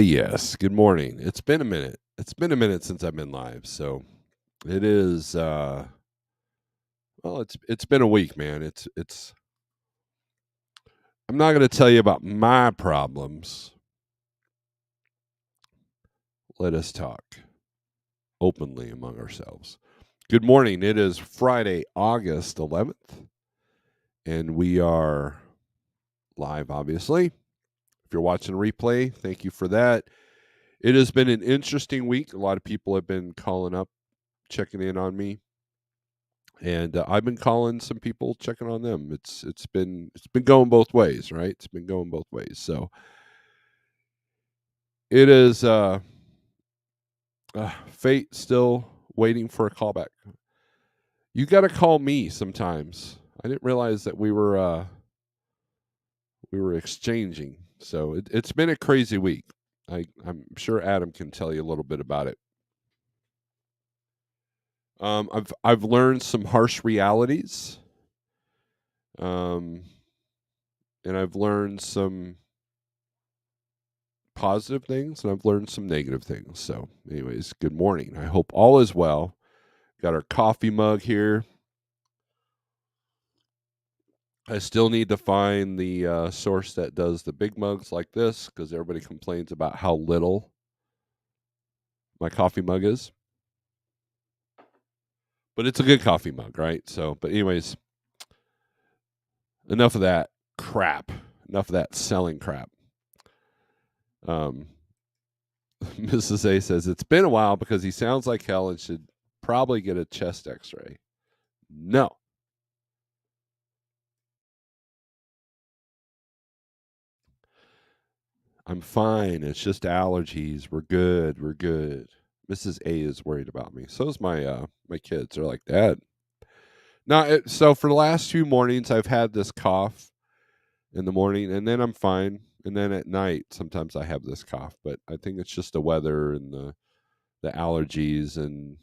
Yes. Good morning. It's been a minute. It's been a minute since I've been live, so it is. Well, it's been a week, man. It's. I'm not going to tell you about my problems. Let us talk openly among ourselves. Good morning. It is Friday, August 11th, and we are live. Obviously, if you're watching a replay, thank you for that. It has been an interesting week. A lot of people have been calling up, checking in on me. And I've been calling some people, checking on them. It's been going both ways, right? It's been going both ways. So it is fate still waiting for a callback. You got to call me sometimes. I didn't realize that we were exchanging. So it's been a crazy week. I'm sure Adam can tell you a little bit about it. I've learned some harsh realities. Um, and I've learned some positive things and I've learned some negative things. So, anyways, good morning. I hope all is well. Got our coffee mug here. I still need to find the source that does the big mugs like this because everybody complains about how little my coffee mug is. But it's a good coffee mug, right? So, but anyways, enough of that crap. Enough of that selling crap. Mrs. A says it's been a while because he sounds like hell and should probably get a chest x-ray. No. I'm fine. It's just allergies. We're good. We're good. Mrs. A is worried about me. So is my kids. They're like, Dad. So for the last few mornings I've had this cough in the morning and then I'm fine. And then at night sometimes I have this cough, but I think it's just the weather and the allergies and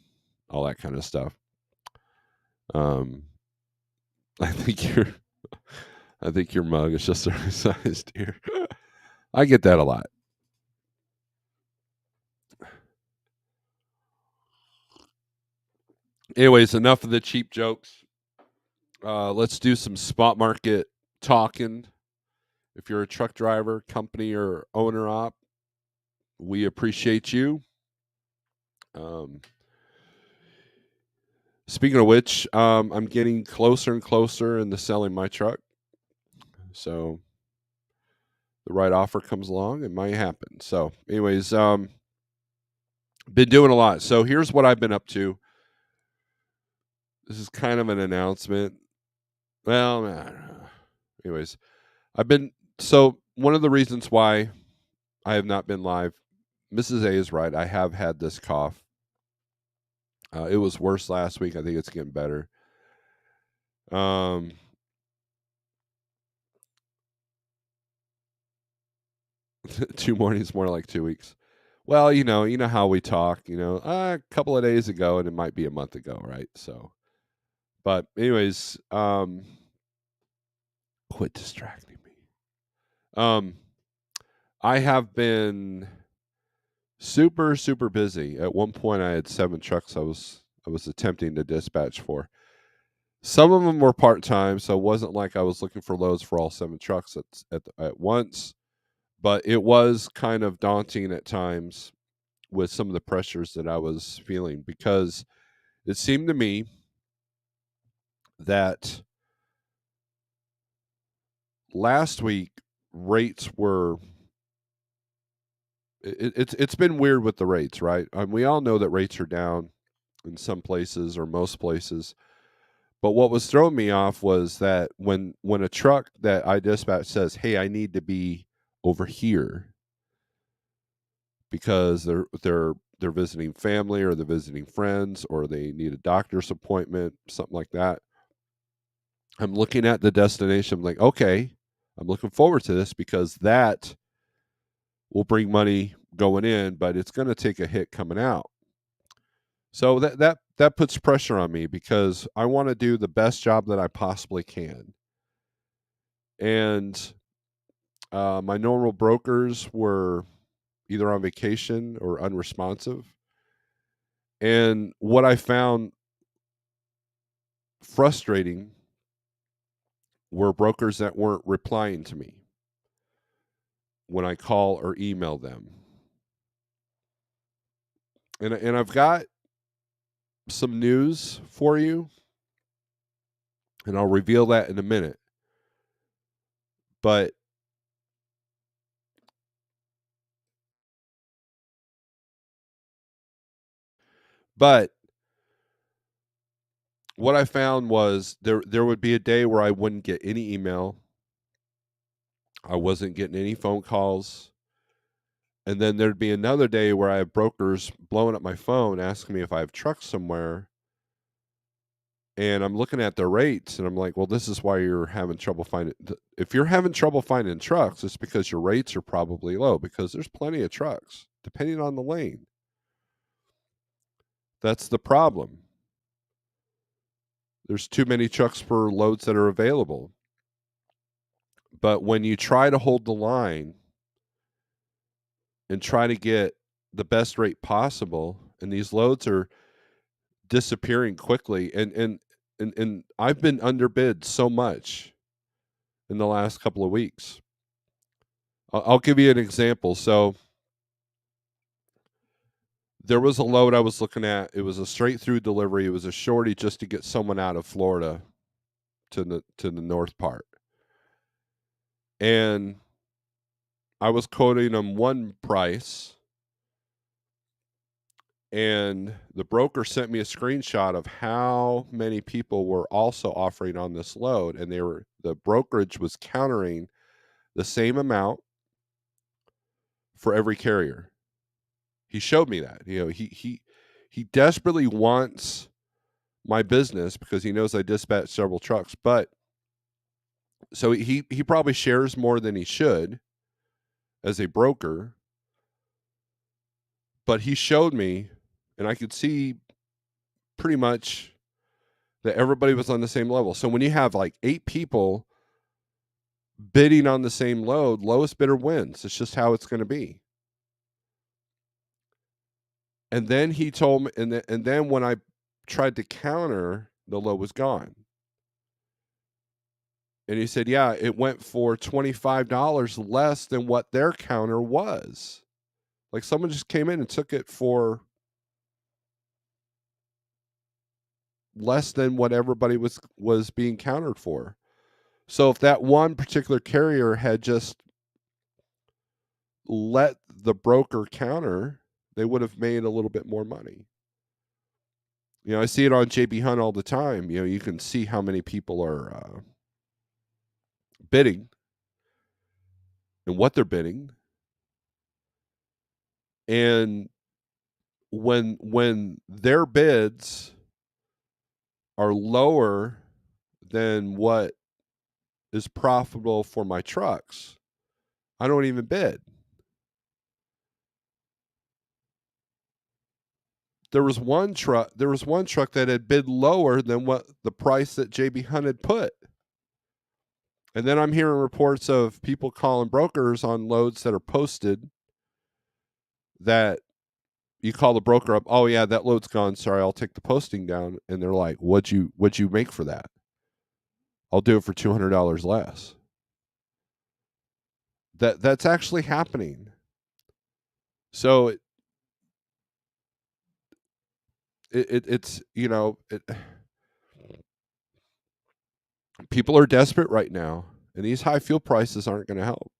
all that kind of stuff. Um I think your I think your mug is just the right size, dear. I get that a lot. Anyways, enough of the cheap jokes. Let's do some spot market talking. If you're a truck driver, company, or owner op, we appreciate you. Um, Speaking of which, I'm getting closer and closer into selling my truck. So the right offer comes along, it might happen. So, anyways, been doing a lot. So here's what I've been up to. This is kind of an announcement. Well, I don't know. Anyways, I've been so one of the reasons why I have not been live. Mrs. A is right. I have had this cough. It was worse last week. I think it's getting better. Um, 2 mornings, more like 2 weeks. Well, you know how we talk. A couple of days ago, and it might be a month ago, right? So, but anyways, quit distracting me. Um, I have been super super busy. At one point, I had 7 trucks. I was attempting to dispatch for. Some of them were part time, so it wasn't like I was looking for loads for all 7 trucks at once. But it was kind of daunting at times with some of the pressures that I was feeling because it seemed to me that last week rates were. It's been weird with the rates, right? We all know that rates are down in some places or most places. But what was throwing me off was that when a truck that I dispatch says, "Hey, I need to be over here," because they're visiting family or they're visiting friends or they need a doctor's appointment, something like that. I'm looking at the destination. I'm like, okay, I'm looking forward to this because that will bring money going in, but it's going to take a hit coming out. So that puts pressure on me because I want to do the best job that I possibly can. And my normal brokers were either on vacation or unresponsive. And what I found frustrating were brokers that weren't replying to me when I call or email them. And I've got some news for you, and I'll reveal that in a minute. But but what I found was there would be a day where I wouldn't get any email. I wasn't getting any phone calls. And then there'd be another day where I have brokers blowing up my phone asking me if I have trucks somewhere. And I'm looking at their rates and I'm like, well, this is why you're having trouble finding. If you're having trouble finding trucks, it's because your rates are probably low because there's plenty of trucks, depending on the lane. That's the problem. There's too many trucks for loads that are available. But when you try to hold the line and try to get the best rate possible, and these loads are disappearing quickly, and I've been underbid so much in the last couple of weeks. I'll give you an example. So there was a load I was looking at. It was a straight through delivery. It was a shorty just to get someone out of Florida to the north part. And I was quoting them one price, and the broker sent me a screenshot of how many people were also offering on this load, and the brokerage was countering the same amount for every carrier. He showed me that. He desperately wants my business because he knows I dispatch several trucks, but so he probably shares more than he should as a broker, but he showed me, and I could see pretty much that everybody was on the same level. So when you have like 8 people bidding on the same load, lowest bidder wins. It's just how it's going to be. And then he told me, and then when I tried to counter, the load was gone. And he said, yeah, it went for $25 less than what their counter was. Like someone just came in and took it for less than what everybody was being countered for. So if that one particular carrier had just let the broker counter, they would have made a little bit more money. I see it on JB Hunt all the time. You can see how many people are bidding and what they're bidding. And when their bids are lower than what is profitable for my trucks, I don't even bid. There was one truck that had bid lower than what the price that JB Hunt had put. And then I'm hearing reports of people calling brokers on loads that are posted that you call the broker up, oh yeah, that load's gone. Sorry, I'll take the posting down. And they're like, what'd you make for that? I'll do it for $200 less. That's actually happening. So it's people are desperate right now, and these high fuel prices aren't going to help.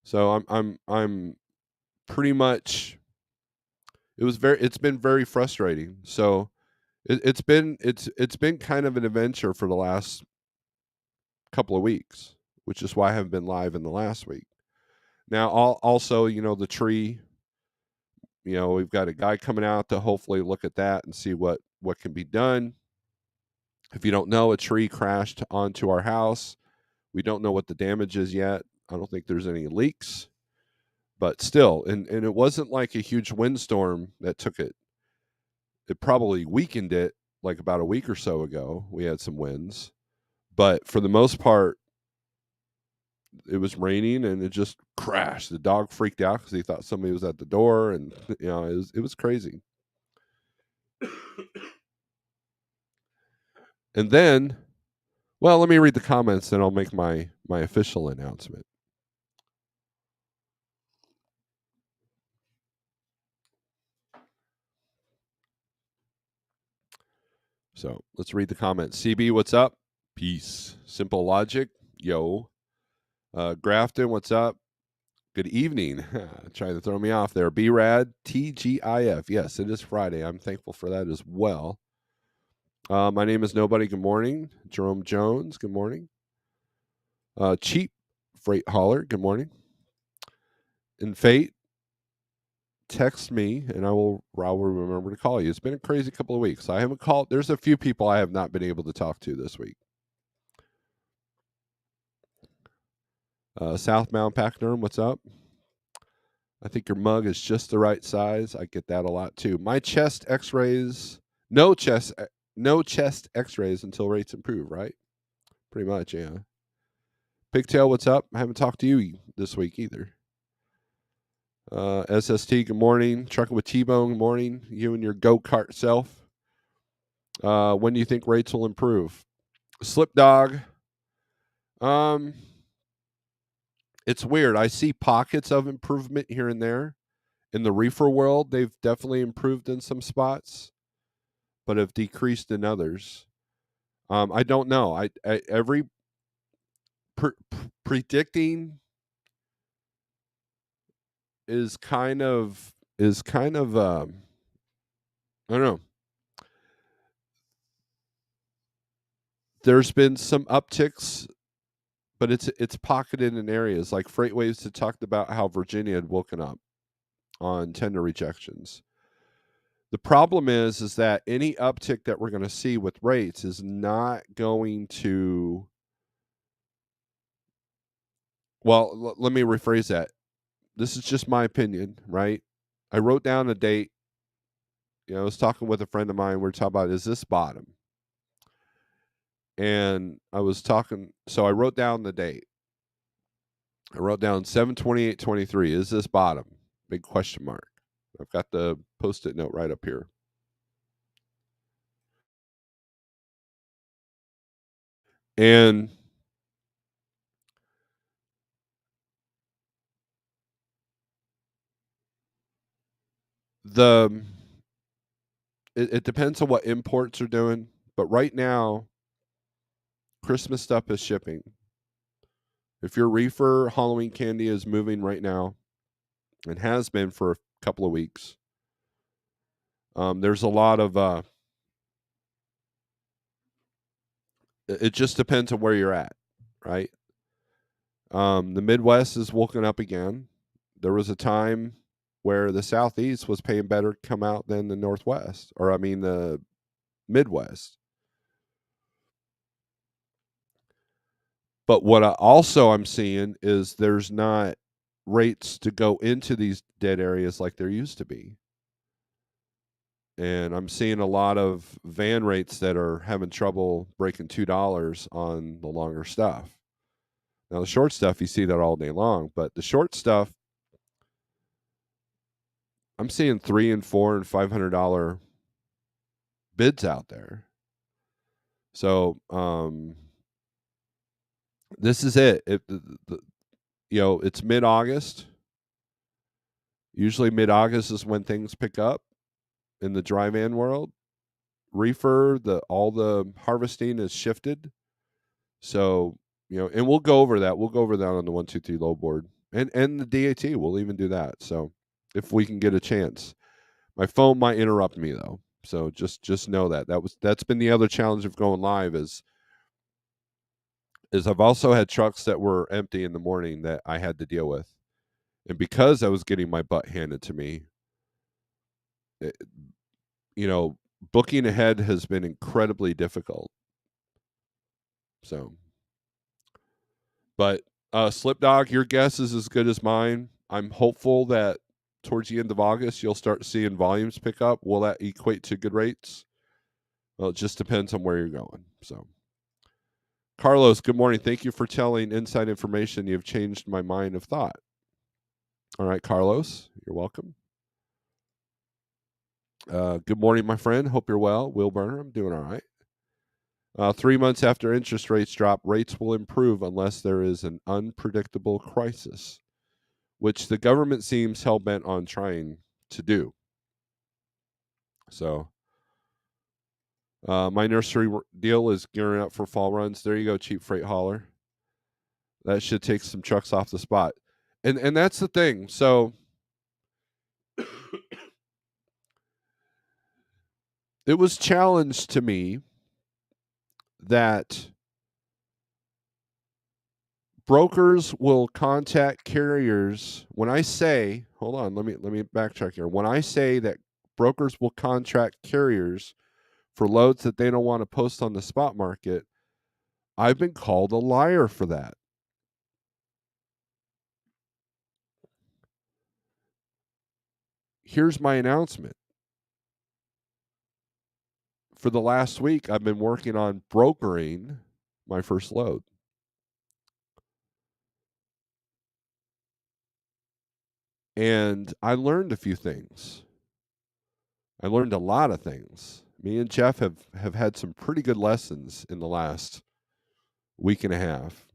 So I'm pretty much. It's been very frustrating. So it's been kind of an adventure for the last couple of weeks, which is why I haven't been live in the last week. Now, also, the tree. We've got a guy coming out to hopefully look at that and see what can be done. If you don't know, a tree crashed onto our house. We don't know what the damage is yet. I don't think there's any leaks, but still, and it wasn't like a huge windstorm that took it. It probably weakened it like about a week or so ago. We had some winds, but for the most part, it was raining and it just crash. The dog freaked out because he thought somebody was at the door, and it was crazy. And then, well, let me read the comments, and I'll make my official announcement. So let's read the comments. CB, what's up? Peace. Simple Logic, yo. Grafton, what's up? Good evening. Trying to throw me off there. B-Rad, TGIF. Yes, it is Friday. I'm thankful for that as well. My name is Nobody. Good morning. Jerome Jones, good morning. Cheap Freight Hauler, good morning. And Fate, text me and I will remember to call you. It's been a crazy couple of weeks. I haven't called. There's a few people I have not been able to talk to this week. Southbound Packnerm, what's up? I think your mug is just the right size. I get that a lot too. My chest x-rays, no chest x-rays until rates improve, right? Pretty much, yeah. Pigtail, what's up? I haven't talked to you this week either. SST, good morning. Trucking with T-Bone, good morning. You and your go-kart self. When do you think rates will improve? Slip Dog. It's weird. I see pockets of improvement here and there. In the reefer world, they've definitely improved in some spots, but have decreased in others. I don't know. I every predicting is kind of I don't know. There's been some upticks, but it's pocketed in areas like FreightWaves had talked about how Virginia had woken up on tender rejections. The problem is that any uptick that we're going to see with rates is not going to. Well, let me rephrase that. This is just my opinion, right? I wrote down a date. I was talking with a friend of mine. We were talking about, is this bottom? And I was talking, so I wrote down the date. I wrote down 7/28/23. Is this bottom? Big question mark. I've got the post-it note right up here. And it depends on what imports are doing, but right now, Christmas stuff is shipping. If your reefer Halloween candy is moving right now, and has been for a couple of weeks, there's a lot of. It just depends on where you're at, right? The Midwest is woken up again. There was a time where the Southeast was paying better to come out than the Northwest, or I mean the Midwest. But what I'm seeing is there's not rates to go into these dead areas like there used to be. And I'm seeing a lot of van rates that are having trouble breaking $2 on the longer stuff. Now the short stuff, you see that all day long, but the short stuff, I'm seeing $300 and $400 and $500 bids out there. So this is it. It's mid-August. Usually mid-August is when things pick up in the dry van world. Reefer, all the harvesting is shifted. So, and we'll go over that. We'll go over that on the 123 low board. And the DAT, we'll even do that. So if we can get a chance. My phone might interrupt me though. So just know that's been the other challenge of going live is I've also had trucks that were empty in the morning that I had to deal with. And because I was getting my butt handed to me, it, booking ahead has been incredibly difficult. So, but Slipdog, your guess is as good as mine. I'm hopeful that towards the end of August, you'll start seeing volumes pick up. Will that equate to good rates? Well, it just depends on where you're going. So, Carlos, good morning. Thank you for telling inside information. You've changed my mind of thought. All right, Carlos, you're welcome. Good morning, my friend. Hope you're well. Will Burner, I'm doing all right. 3 months after interest rates drop, rates will improve unless there is an unpredictable crisis, which the government seems hell bent on trying to do. So, my nursery deal is gearing up for fall runs. There you go, cheap freight hauler. That should take some trucks off the spot, and that's the thing. So, it was challenged to me that brokers will contact carriers. When I say, hold on, let me backtrack here. When I say that brokers will contract carriers for loads that they don't want to post on the spot market, I've been called a liar for that. Here's my announcement. For the last week, I've been working on brokering my first load. And I learned a few things. I learned a lot of things. Me and Jeff have had some pretty good lessons in the last week and a half.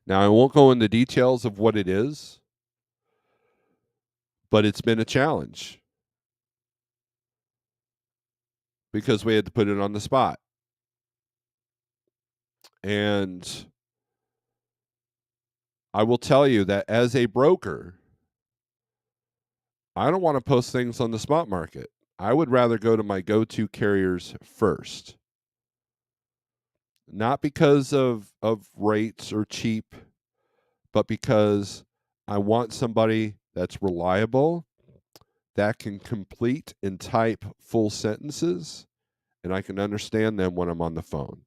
Now, I won't go into details of what it is, but it's been a challenge because we had to put it on the spot. And I will tell you that as a broker, I don't want to post things on the spot market. I would rather go to my go to carriers first. Not because of rates or cheap, but because I want somebody that's reliable, that can complete and type full sentences, and I can understand them when I'm on the phone.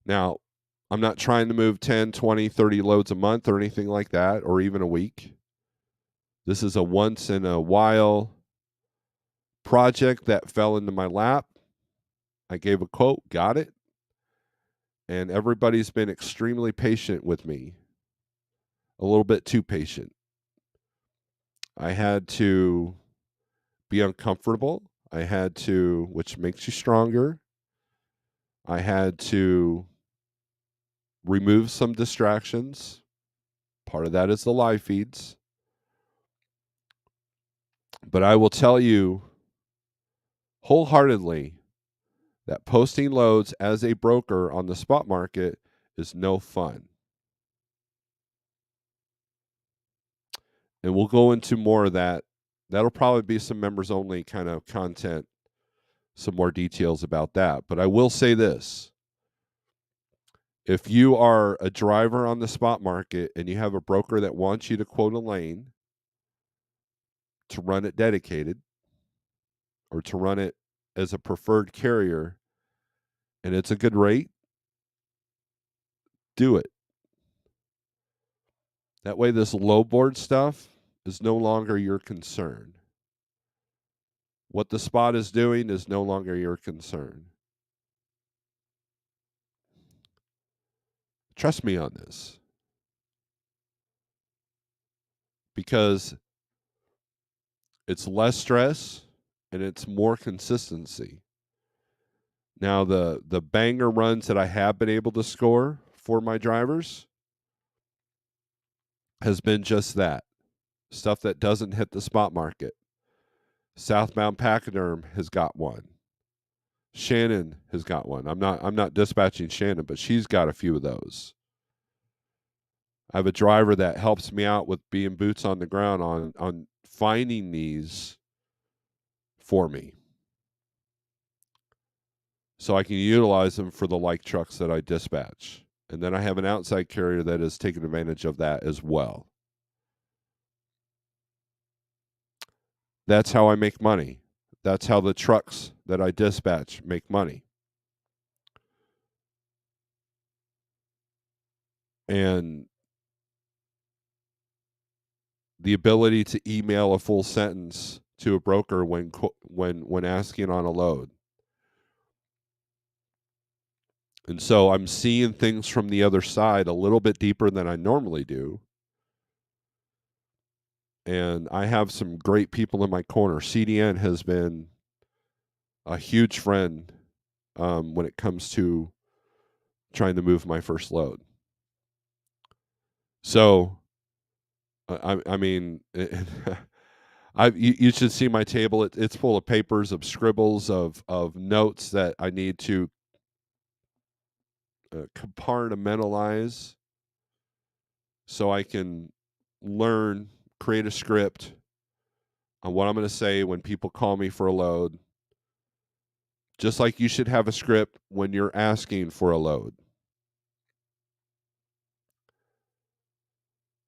Now, I'm not trying to move 10, 20, 30 loads a month or anything like that, or even a week. This is a once in a while project that fell into my lap. I gave a quote, got it, and everybody's been extremely patient with me, a little bit too patient. I had to be uncomfortable. I had to, which makes you stronger. I had to remove some distractions. Part of that is the live feeds. But I will tell you wholeheartedly that posting loads as a broker on the spot market is no fun. And we'll go into more of that. That'll probably be some members only kind of content, some more details about that. But I will say this. If you are a driver on the spot market and you have a broker that wants you to quote a lane to run it dedicated or to run it as a preferred carrier and it's a good rate, do it. That way, this low board stuff is no longer your concern. What the spot is doing is no longer your concern. Trust me on this. Because it's less stress and it's more consistency. Now, the banger runs that I have been able to score for my drivers has been just that. Stuff that doesn't hit the spot market. Southbound Pachyderm has got one. Shannon has got one. I'm not dispatching Shannon, but she's got a few of those. I have a driver that helps me out with being boots on the ground on finding these for me, so I can utilize them for the like trucks that I dispatch. And then I have an outside carrier that is taking advantage of that as well. That's how I make money. That's how the trucks that I dispatch make money. And the ability to email a full sentence to a broker when asking on a load. And so I'm seeing things from the other side a little bit deeper than I normally do. And I have some great people in my corner. CDN has been a huge friend when it comes to trying to move my first load. So, I mean, you should see my table. It's full of papers, of scribbles, of notes that I need to compartmentalize so I can learn, create a script on what I'm going to say when people call me for a load. Just like you should have a script when you're asking for a load.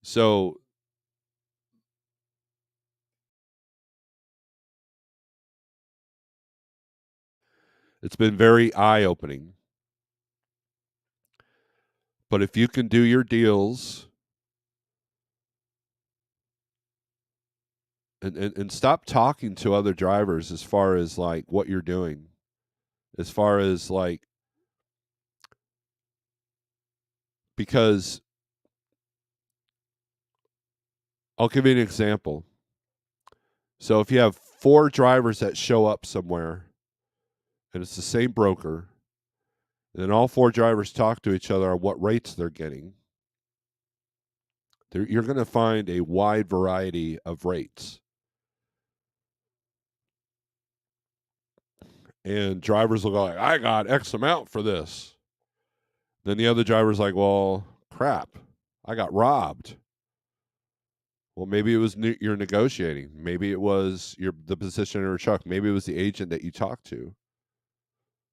So it's been very eye-opening. But if you can do your deals and stop talking to other drivers as far as like what you're doing, as far as like, because I'll give you an example. So if you have 4 drivers that show up somewhere and it's the same broker, and then all 4 drivers talk to each other on what rates they're getting, you're going to find a wide variety of rates. And drivers will go like, I got X amount for this. Then the other driver's like, well, crap, I got robbed. Well, maybe it was you're negotiating. Maybe it was the position in a truck. Maybe it was the agent that you talked to.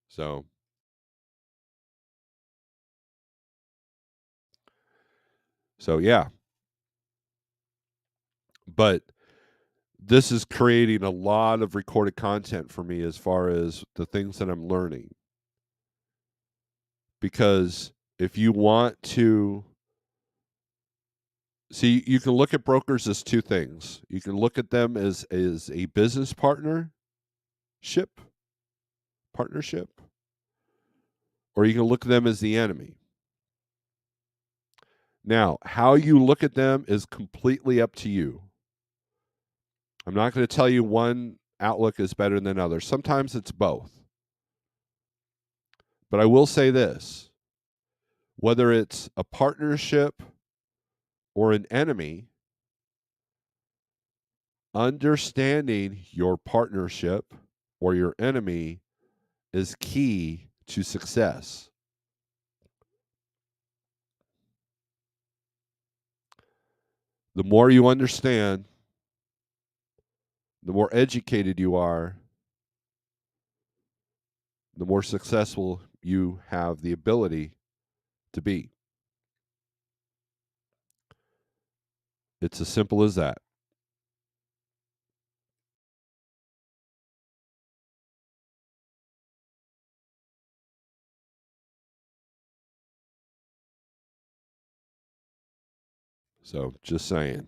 So yeah. But this is creating a lot of recorded content for me as far as the things that I'm learning. Because if you want to see, you can look at brokers as 2 things. You can look at them as a business partnership, or you can look at them as the enemy. Now, how you look at them is completely up to you. I'm not going to tell you one outlook is better than others. Sometimes it's both. But I will say this, whether it's a partnership or an enemy, understanding your partnership or your enemy is key to success. The more you understand, the more educated you are, the more successful you have the ability to be. It's as simple as that. So, just saying.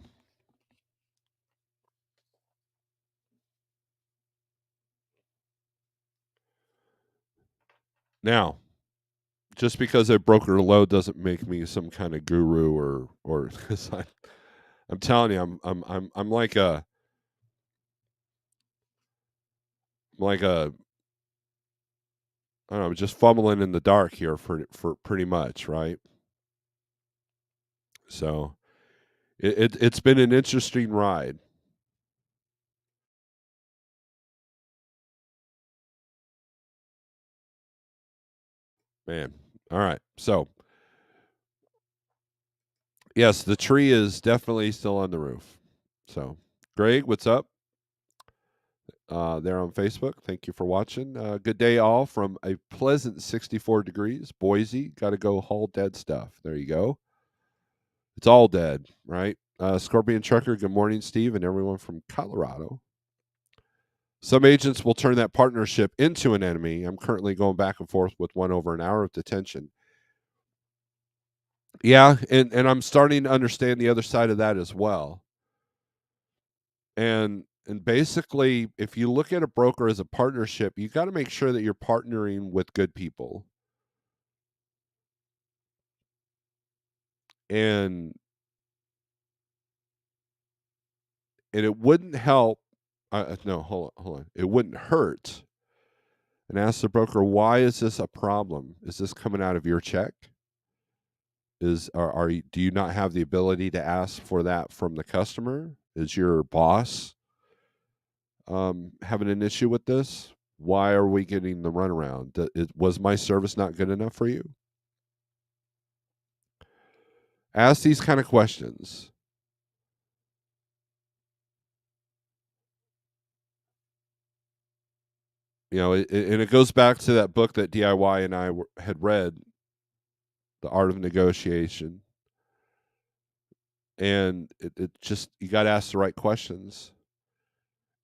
Now, just because I broker a load doesn't make me some kind of guru or because I'm telling you, I'm like a I don't know, just fumbling in the dark here for pretty much, right? So it's been an interesting ride. Man. All right. So yes, the tree is definitely still on the roof. So Greg, what's up? There on Facebook. Thank you for watching. Good day all from a pleasant 64 degrees. Boise, got to go haul dead stuff. There you go. It's all dead, right? Scorpion Trucker, good morning, Steve, and everyone from Colorado. Some agents will turn that partnership into an enemy. I'm currently going back and forth with one over an hour of detention. Yeah, and I'm starting to understand the other side of that as well. And And basically, if you look at a broker as a partnership, you got to make sure that you're partnering with good people. And it wouldn't help. No, hold on. It wouldn't hurt. And ask the broker, why is this a problem? Is this coming out of your check? Are you, do you not have the ability to ask for that from the customer? Is your boss having an issue with this? Why are we getting the runaround? Was my service not good enough for you? Ask these kind of questions. You know, and it goes back to that book that DIY and I had read, The Art of Negotiation. And it just, you got to ask the right questions.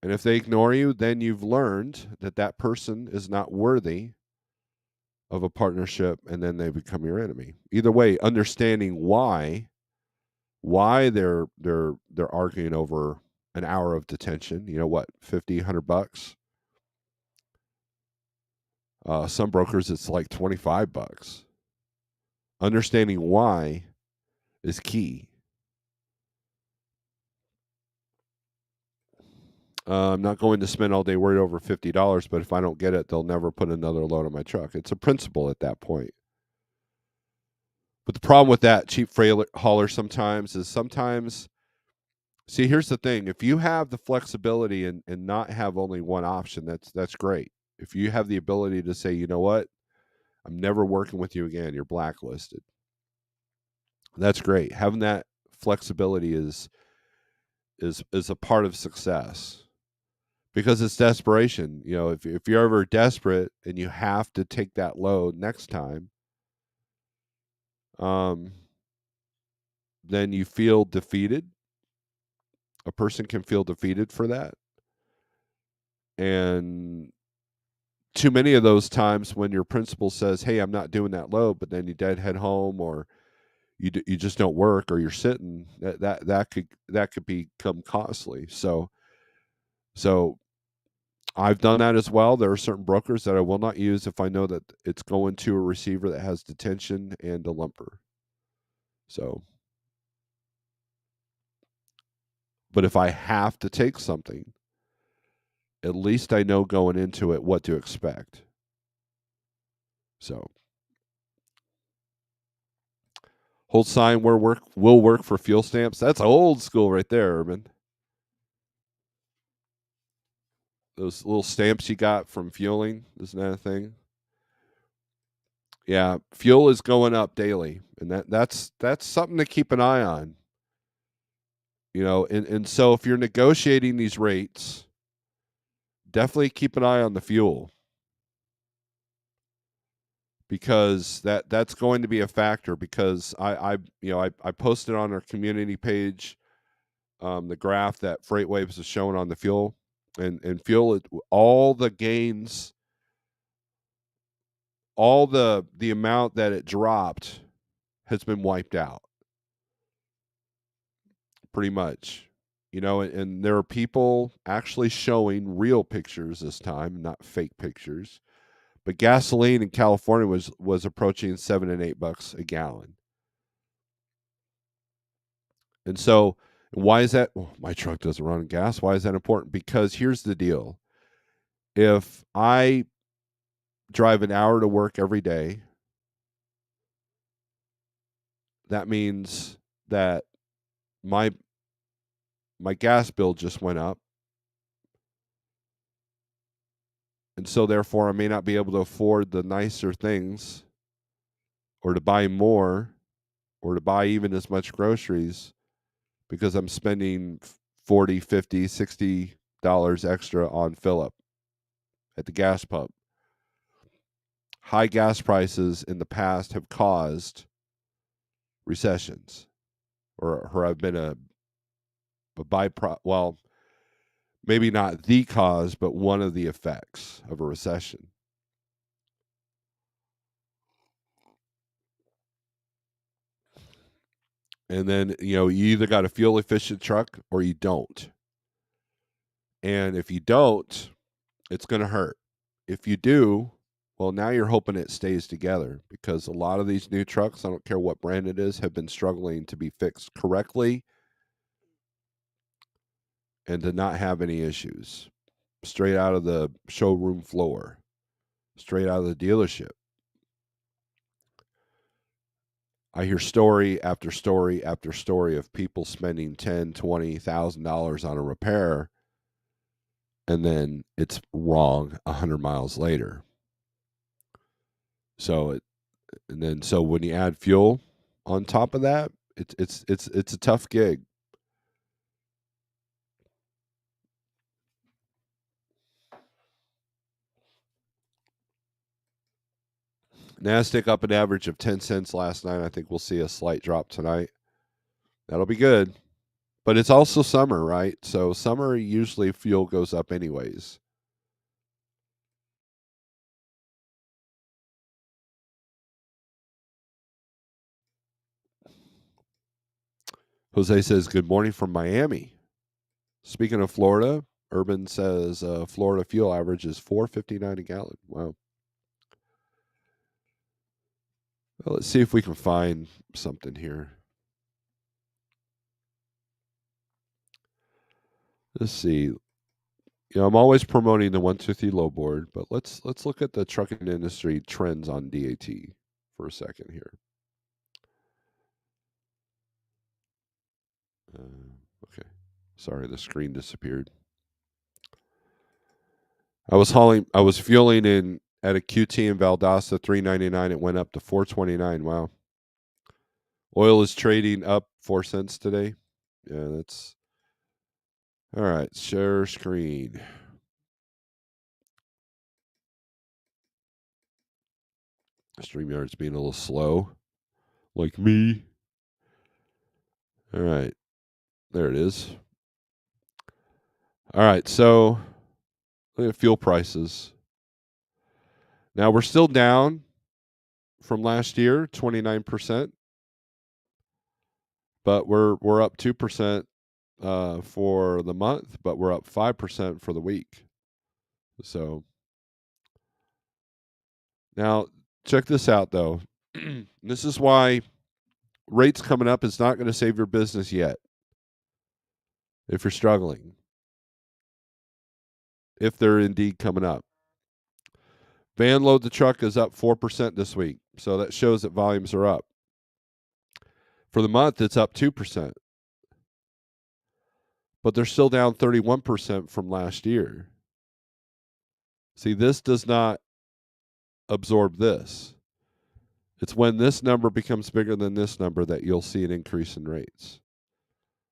And if they ignore you, then you've learned that that person is not worthy of a partnership, and then they become your enemy. Either way, understanding why they're arguing over an hour of detention, you know what, 50, 100 bucks. Some brokers it's like 25 bucks. Understanding why is key. I'm not going to spend all day worried over $50, but if I don't get it, they'll never put another load on my truck. It's a principle at that point. But the problem with that cheap freight hauler sometimes is see, here's the thing. If you have the flexibility and not have only one option, that's great. If you have the ability to say, you know what, I'm never working with you again, you're blacklisted. That's great. Having that flexibility is a part of success because it's desperation. You know, if you're ever desperate and you have to take that load next time, um, then you feel defeated. A person can feel defeated for that. And too many of those times when your principal says, "Hey, I'm not doing that load," but then you deadhead home, or you just don't work, or you're sitting, that could become costly. So I've done that as well. There are certain brokers that I will not use if I know that it's going to a receiver that has detention and a lumper. So, but if I have to take something, at least I know going into it what to expect. So, hold sign where work will work for fuel stamps. That's old school right there, Urban. Those little stamps you got from fueling, isn't that a thing? Yeah, fuel is going up daily, and that's something to keep an eye on. You know, and so if you're negotiating these rates, definitely keep an eye on the fuel, because that's going to be a factor. Because I posted on our community page the graph that Freight Waves is showing on the fuel, and fuel, all the gains, all the amount that it dropped has been wiped out pretty much. You know, and there are people actually showing real pictures this time, not fake pictures. But gasoline in California was approaching $7 and $8 a gallon. And so, why is that? Well, my truck doesn't run on gas. Why is that important? Because here's the deal: if I drive an hour to work every day, that means that my my gas bill just went up, and so therefore I may not be able to afford the nicer things, or to buy more, or to buy even as much groceries, because I'm spending 40, 50, $60 extra on fill up at the gas pump. High gas prices in the past have caused recessions, or have been a byproduct. Well, maybe not the cause, but one of the effects of a recession. And then, you either got a fuel efficient truck or you don't. And if you don't, it's going to hurt. If you do, well, now you're hoping it stays together because a lot of these new trucks, I don't care what brand it is, have been struggling to be fixed correctly and to not have any issues. Straight out of the showroom floor, straight out of the dealership. I hear story after story after story of people spending $10,000, $20,000 on a repair, and then it's wrong 100 miles later. So so when you add fuel on top of that, it's a tough gig. Nasdaq up an average of 10 cents last night. I think we'll see a slight drop tonight. That'll be good. But it's also summer, right? So summer usually fuel goes up anyways. Jose says, "Good morning from Miami." Speaking of Florida, Urban says Florida fuel average is $4.59 a gallon. Wow. Well, let's see if we can find something here. Let's see. I'm always promoting the 123 low board, but let's look at the trucking industry trends on DAT for a second here. Okay, sorry, the screen disappeared. I was fueling in at a QT in Valdosta, $3.99. It went up to $4.29. Wow. Oil is trading up 4 cents today. Yeah, that's all right. Share screen. StreamYard's being a little slow, like me. All right, there it is. All right, so look at fuel prices. Now we're still down from last year, 29%, but we're up 2% for the month, but we're up 5% for the week. So now check this out, though. This is why rates coming up is not going to save your business yet. If you're struggling, if they're indeed coming up, van load the truck is up 4% this week, so that shows that volumes are up. For the month, it's up 2%, but they're still down 31% from last year. See, this does not absorb this. It's when this number becomes bigger than this number that you'll see an increase in rates.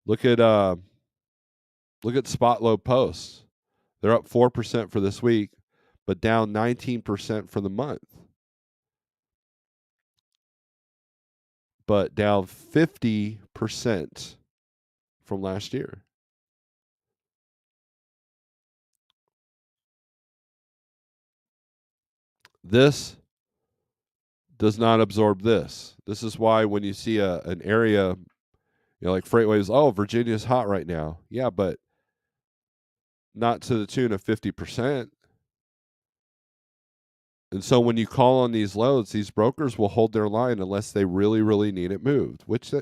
Look at spot load posts. They're up 4% for this week, but down 19% for the month. But down 50% from last year. This does not absorb this. This is why when you see an area, like FreightWaves, oh, Virginia's hot right now. Yeah, but not to the tune of 50%. And so when you call on these loads, these brokers will hold their line unless they really, really need it moved, which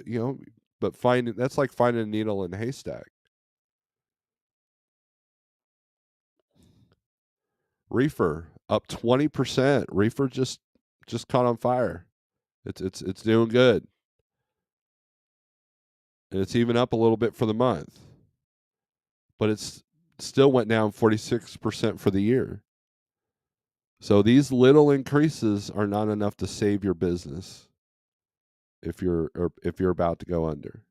but that's like finding a needle in a haystack. Reefer up 20%. Reefer just caught on fire. It's doing good. And it's even up a little bit for the month. But it's still went down 46% for the year. So these little increases are not enough to save your business if you're about to go under.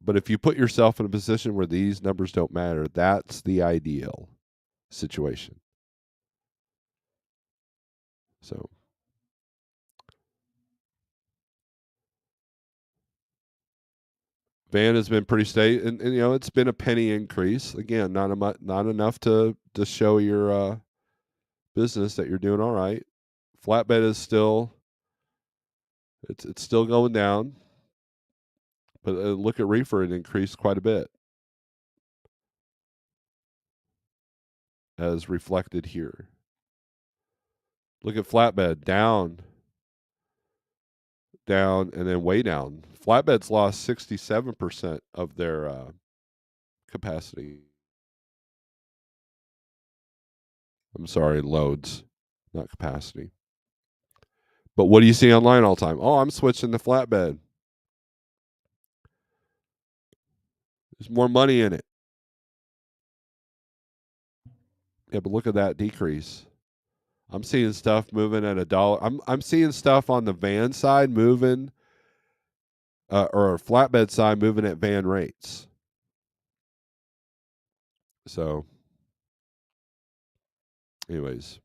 But if you put yourself in a position where these numbers don't matter, that's the ideal situation. So van has been pretty steady, and it's been a penny increase. Again, not enough to show your business that you're doing all right. Flatbed is still it's still going down. But look at reefer, it increased quite a bit, as reflected here. Look at flatbed, down, down, and then way down. Flatbeds lost 67% of their capacity. I'm sorry, loads, not capacity. But what do you see online all the time? Oh, I'm switching to flatbed. There's more money in it. Yeah, but look at that decrease. I'm seeing stuff moving at $1. I'm seeing stuff on the van side moving, or flatbed side moving at van rates. So, anyways,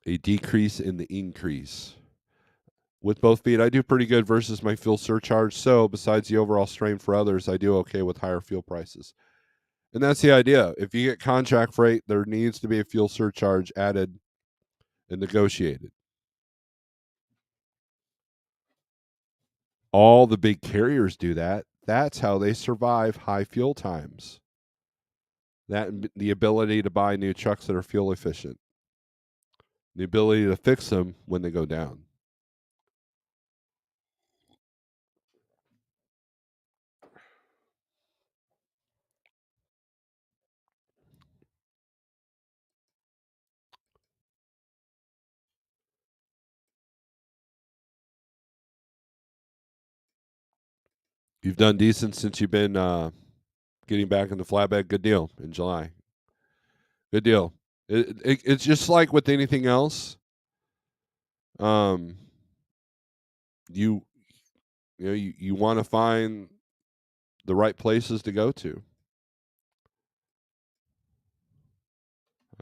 a decrease in the increase. With both feet, I do pretty good versus my fuel surcharge. So, besides the overall strain for others, I do okay with higher fuel prices. And that's the idea. If you get contract freight, there needs to be a fuel surcharge added and negotiated. All the big carriers do that. That's how they survive high fuel times. That and the ability to buy new trucks that are fuel efficient. The ability to fix them when they go down. You've done decent since you've been getting back in the flatbed. Good deal in July. Good deal. It's just like with anything else. Um, you you want to find the right places to go to.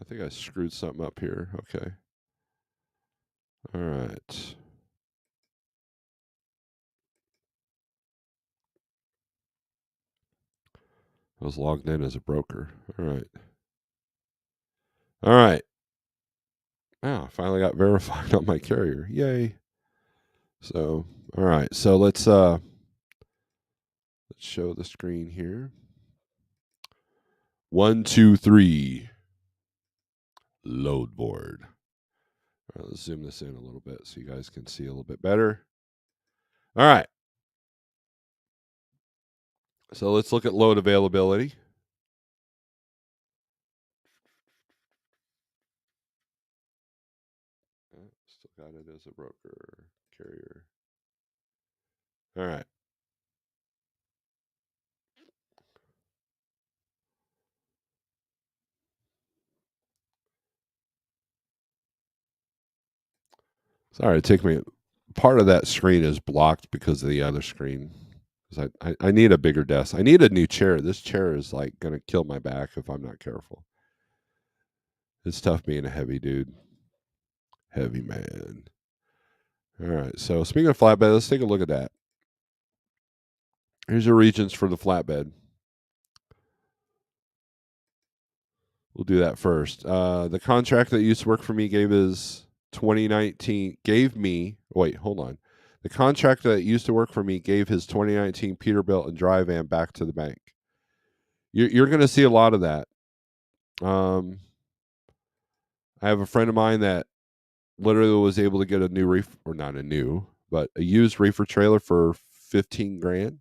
I think I screwed something up here. Okay. All right. I was logged in as a broker. All right. All right. Wow, I finally got verified on my carrier. Yay. So, all right. So let's show the screen here. 1, 2, 3. Load board. All right, let's zoom this in a little bit so you guys can see a little bit better. All right. So let's look at load availability. Still got it as a broker carrier. All right. Sorry, it took me. Part of that screen is blocked because of the other screen. Because I need a bigger desk. I need a new chair. This chair is like going to kill my back if I'm not careful. It's tough being a heavy dude. Heavy man. All right. So speaking of flatbed, let's take a look at that. Here's your regions for the flatbed. We'll do that first. The contract that used to work for me gave his 2019 gave me. Wait, hold on. The contract that used to work for me gave his 2019 Peterbilt and dry van back to the bank. You're going to see a lot of that. I have a friend of mine that literally was able to get a new reefer, or not a new, but a used reefer trailer for 15 grand.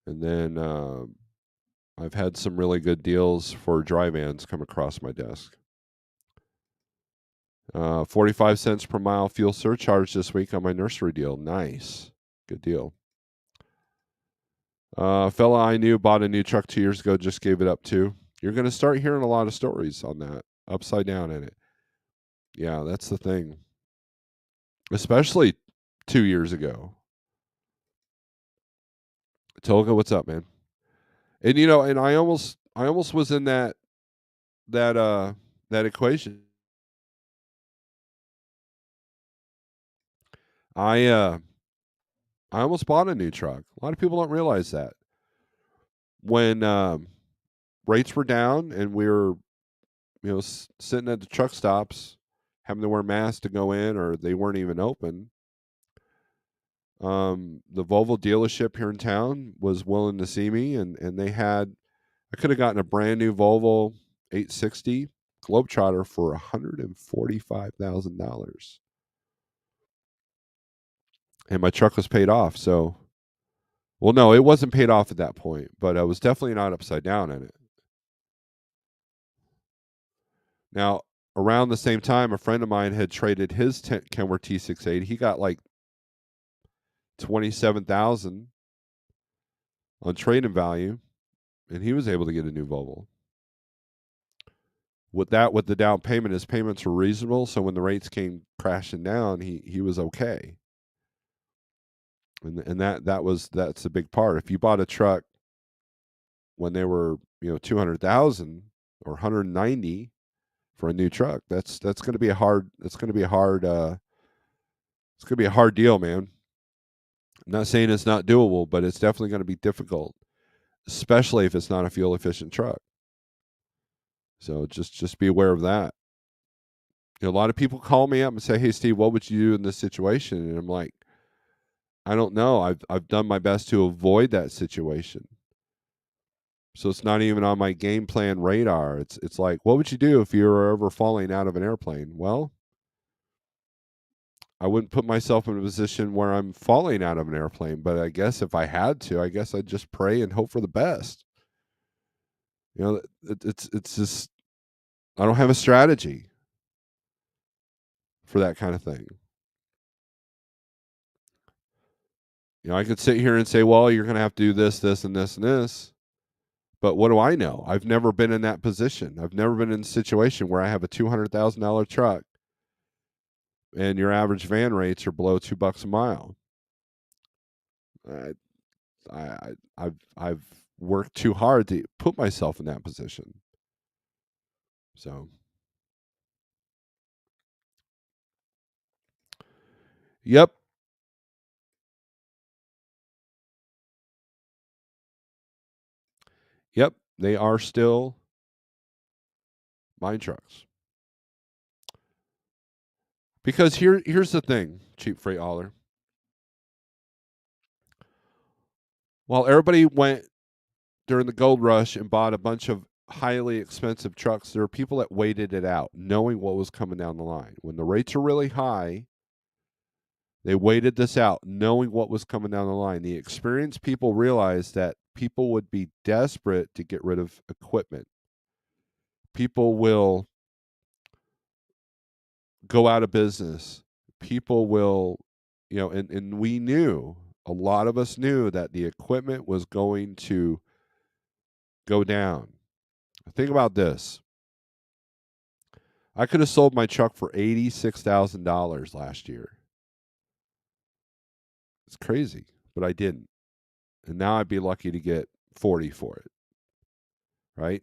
And then I've had some really good deals for dry vans come across my desk. 45 cents per mile fuel surcharge this week on my nursery deal. Nice. Good deal. A fella I knew bought a new truck 2 years ago, just gave it up too. You're going to start hearing a lot of stories on that, upside down in it. Yeah, that's the thing. Especially 2 years ago. Tolga, what's up, man? And and I almost was in that that equation. I I almost bought a new truck. A lot of people don't realize that. When rates were down and we were sitting at the truck stops, having to wear masks to go in, or they weren't even open. The Volvo dealership here in town was willing to see me, and they had, I could have gotten a brand new Volvo 860 Globetrotter for $145,000, and my truck was paid off. So, well, no, it wasn't paid off at that point, but I was definitely not upside down in it. Now, around the same time, a friend of mine had traded his Kenworth T680. He got like 27,000 on trade-in value, and he was able to get a new Volvo. With the down payment, his payments were reasonable. So when the rates came crashing down, he was okay. And that's a big part. If you bought a truck when they were 200,000 or 190 for a new truck, that's going to be a hard deal, man. I'm not saying it's not doable, but it's definitely going to be difficult, especially if it's not a fuel efficient truck. So just be aware of that. A lot of people call me up and say, "Hey, Steve, what would you do in this situation?" And I'm like, I don't know. I've done my best to avoid that situation. So it's not even on my game plan radar. It's like, what would you do if you were ever falling out of an airplane? Well, I wouldn't put myself in a position where I'm falling out of an airplane, but I guess if I had to, I guess I'd just pray and hope for the best. It's just, I don't have a strategy for that kind of thing. I could sit here and say, well, you're going to have to do this, this, and this, and this. But what do I know? I've never been in that position. I've never been in a situation where I have a $200,000 truck and your average van rates are below $2 a mile. I've worked too hard to put myself in that position. So, yep, they are still mine trucks. Because here's the thing, cheap freight hauler. While everybody went during the gold rush and bought a bunch of highly expensive trucks, there were people that waited it out, knowing what was coming down the line. When the rates are really high, they waited this out, knowing what was coming down the line. The experienced people realized that people would be desperate to get rid of equipment. People will go out of business. People will, and we knew, a lot of us knew that the equipment was going to go down. Think about this. I could have sold my truck for $86,000 last year. It's crazy, but I didn't. And now I'd be lucky to get 40 for it. Right?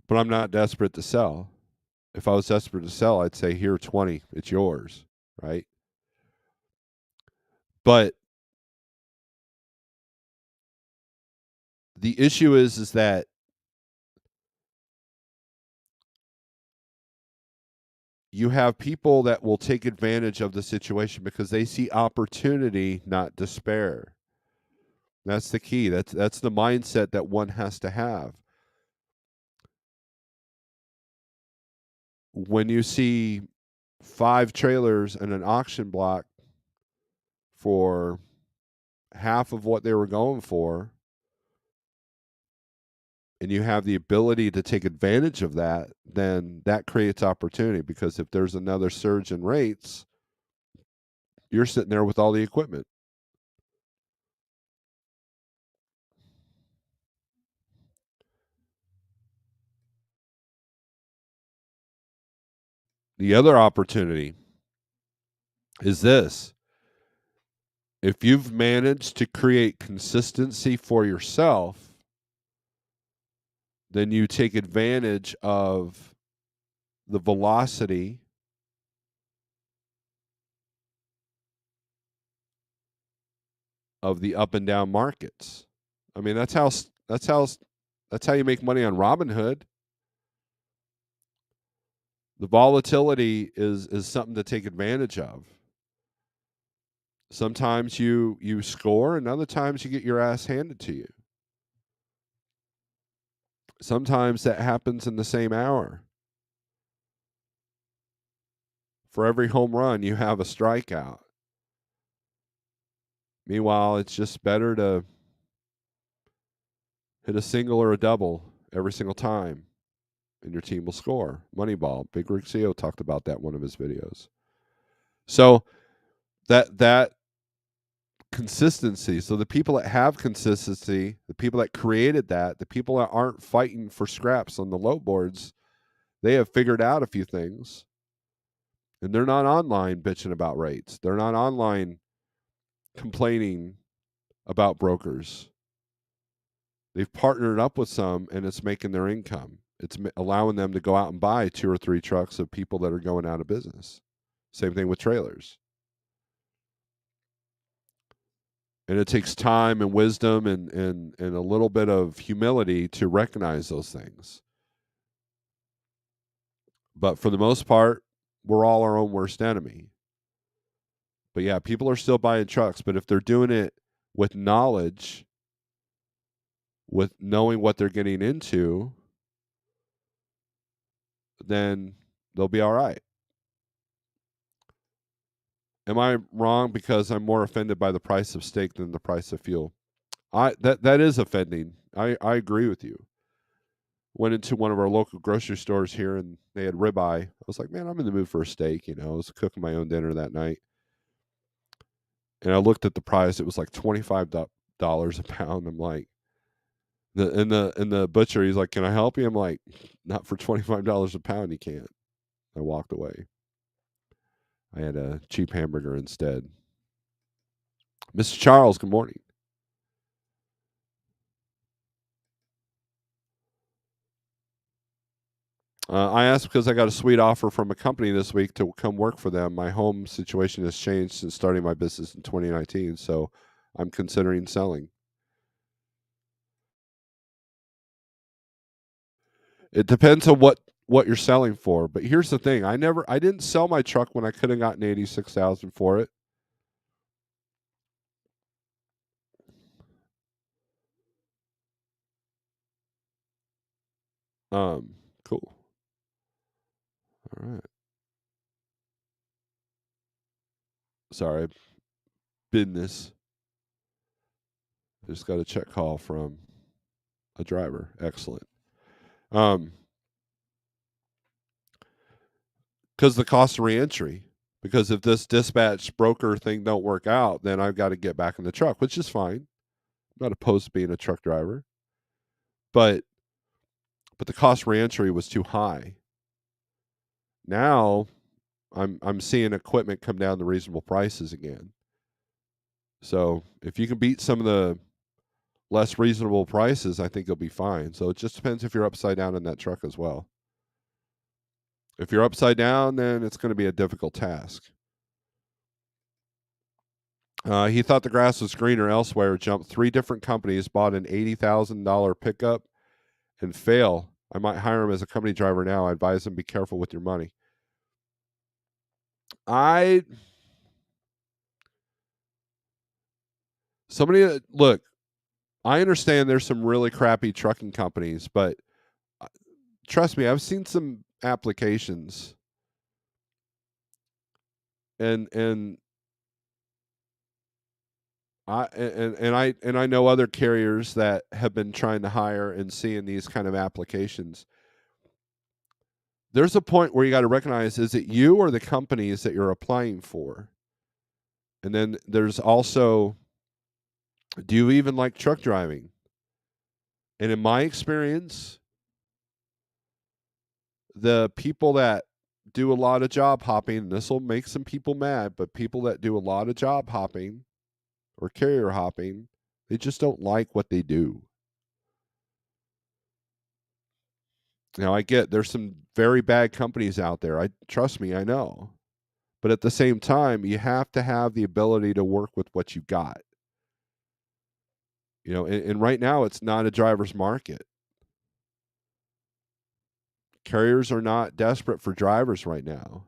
But I'm not desperate to sell. If I was desperate to sell, I'd say, here, 20, it's yours. Right? But the issue is that you have people that will take advantage of the situation because they see opportunity, not despair. That's the key. That's the mindset that one has to have. When you see 5 trailers in an auction block for half of what they were going for, and you have the ability to take advantage of that, then that creates opportunity, because if there's another surge in rates, you're sitting there with all the equipment. The other opportunity is this. If you've managed to create consistency for yourself, then you take advantage of the velocity of the up and down markets. I mean, that's how you make money on Robinhood. The volatility is something to take advantage of. Sometimes you score, and other times you get your ass handed to you. Sometimes that happens in the same hour. For every home run, you have a strikeout. Meanwhile, it's just better to hit a single or a double every single time, and your team will score. Moneyball. Big Rick CEO talked about that in one of his videos. So that consistency. So the people that have consistency, the people that created that, the people that aren't fighting for scraps on the low boards, they have figured out a few things. And they're not online bitching about rates. They're not online complaining about brokers. They've partnered up with some, and it's making their income. It's allowing them to go out and buy 2 or 3 trucks of people that are going out of business. Same thing with trailers. And it takes time and wisdom and a little bit of humility to recognize those things. But for the most part, we're all our own worst enemy. But yeah, people are still buying trucks, but if they're doing it with knowledge, with knowing what they're getting into, then they'll be all right. Am I wrong because I'm more offended by the price of steak than the price of fuel? That is offending. I agree with you. Went into one of our local grocery stores here, and they had ribeye. I was like, man, I'm in the mood for a steak. I was cooking my own dinner that night, and I looked at the price. It was like $25 a pound. I'm like, the butcher, he's like, can I help you? I'm like, not for $25 a pound. You can't. I walked away. I had a cheap hamburger instead. Mr. Charles, good morning. I asked because I got a sweet offer from a company this week to come work for them. My home situation has changed since starting my business in 2019, so I'm considering selling. It depends on what you're selling for, but here's the thing: I didn't sell my truck when I could have gotten 86,000 for it. Cool. All right. Sorry, business. Just got a check call from a driver. Excellent. Um, because the cost of reentry. Because if this dispatch broker thing don't work out, then I've got to get back in the truck, which is fine. I'm not opposed to being a truck driver, but the cost of reentry was too high. Now I'm seeing equipment come down to reasonable prices again. So if you can beat some of the less reasonable prices, I think you'll be fine. So it just depends if you're upside down in that truck as well. If you're upside down, then it's going to be a difficult task. He thought the grass was greener elsewhere. Jumped 3 different companies, bought an $80,000 pickup, and fail. I might hire him as a company driver now. I advise him be careful with your money. I somebody look. I understand there's some really crappy trucking companies, but trust me, I've seen some applications, and I know other carriers that have been trying to hire and seeing these kind of applications. There's a point where you got to recognize, is it you or the companies that you're applying for? And then there's also, do you even like truck driving? And in my experience, the people that do a lot of job hopping, and this will make some people mad, but people that do a lot of job hopping or carrier hopping, they just don't like what they do. Now I get there's some very bad companies out there. I trust me, I know. But at the same time, you have to have the ability to work with what you got. And right now it's not a driver's market. Carriers are not desperate for drivers right now.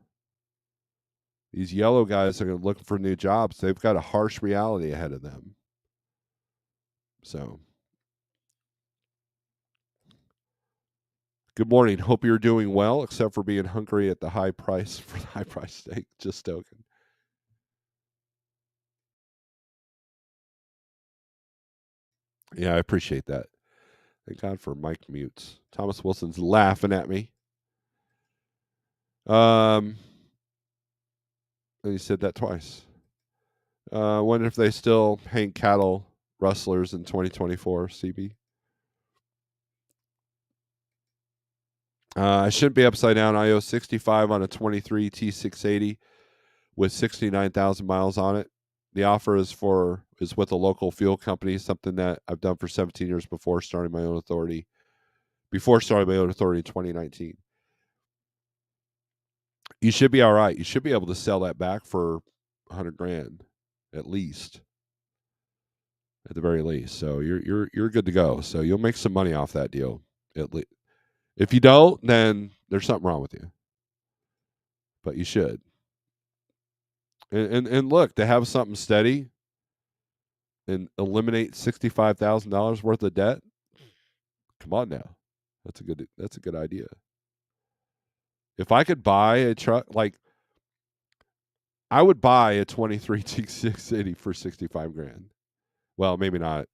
These yellow guys are looking for new jobs. They've got a harsh reality ahead of them. So, good morning. Hope you're doing well, except for being hungry at the high price for the high price steak. Just joking. Yeah, I appreciate that. Thank God for mic mutes. Thomas Wilson's laughing at me. And he said that twice. Wonder if they still hang cattle rustlers in 2024, CB. I shouldn't be upside down. I owe 65 on a 23 T680 with 69,000 miles on it. The offer is with a local fuel company, something that I've done for 17 years before starting my own authority. Before starting my own authority in 2019. You should be all right. You should be able to sell that back for 100 grand at least. At the very least. So you're good to go. So you'll make some money off that deal. At least. If you don't, then there's something wrong with you. But you should. And look, to have something steady and eliminate $65,000 worth of debt. Come on now. That's a good idea. If I could buy a truck, like I would buy a 23 T680 for 65 grand. Well, maybe not.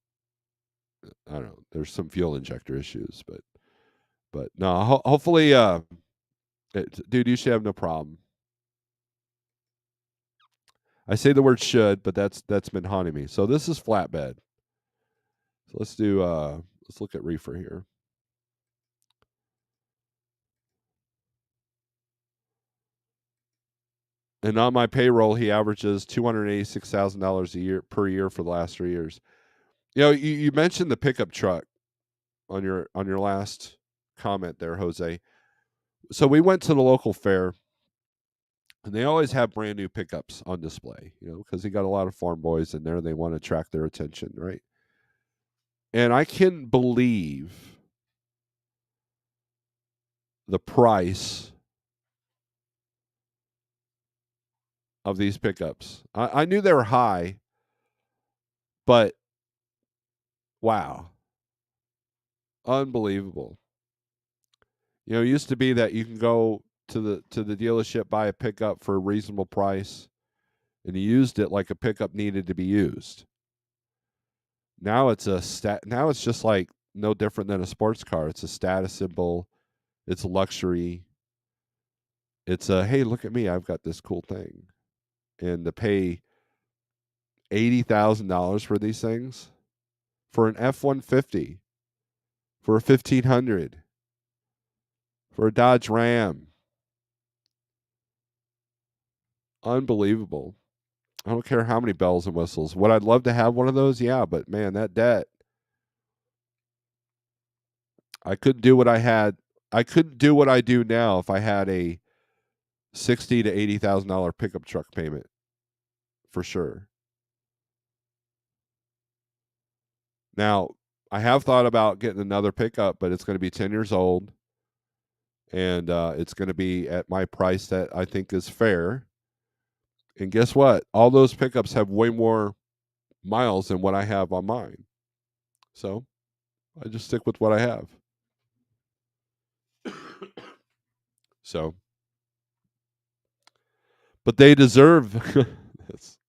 I don't know. There's some fuel injector issues, but no. Hopefully, dude, you should have no problem. I say the word should, but that's been haunting me. So this is flatbed. So let's look at reefer here. And on my payroll, he averages $286,000 a year per year for the last 3 years. You know, you mentioned the pickup truck on your last comment there, Jose. So we went to the local fair, and they always have brand new pickups on display, you know, because they got a lot of farm boys in there. They want to attract their attention, right? And I can believe the price of these pickups. I knew they were high, but wow, unbelievable. You know, it used to be that you can go to the dealership, buy a pickup for a reasonable price, and you used it like a pickup needed to be used. Now it's now it's just like no different than a sports car. It's a status symbol. It's a luxury. It's a hey, look at me, I've got this cool thing. And to pay $80,000 for these things, for an F-150, for a 1500, for a Dodge Ram. Unbelievable. I don't care how many bells and whistles. Would I'd love to have one of those? Yeah, but man, that debt. I couldn't do what I had. I couldn't do what I do now if I had a $60,000 to $80,000 pickup truck payment, for sure. Now, I have thought about getting another pickup, but it's going to be 10 years old, and it's going to be at my price that I think is fair. And guess what? All those pickups have way more miles than what I have on mine. So I just stick with what I have. So, but they deserve this.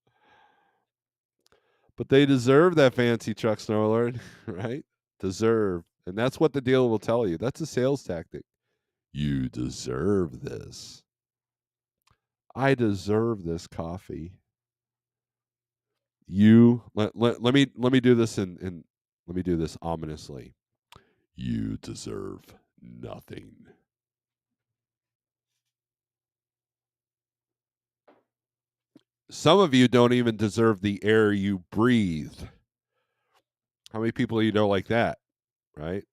But they deserve that fancy truck, Snorelord, right? Deserve. And that's what the deal will tell you. That's a sales tactic. You deserve this. I deserve this coffee. You let me do this in let me do this ominously. You deserve nothing. Some of you don't even deserve the air you breathe. How many people do you know like that, right?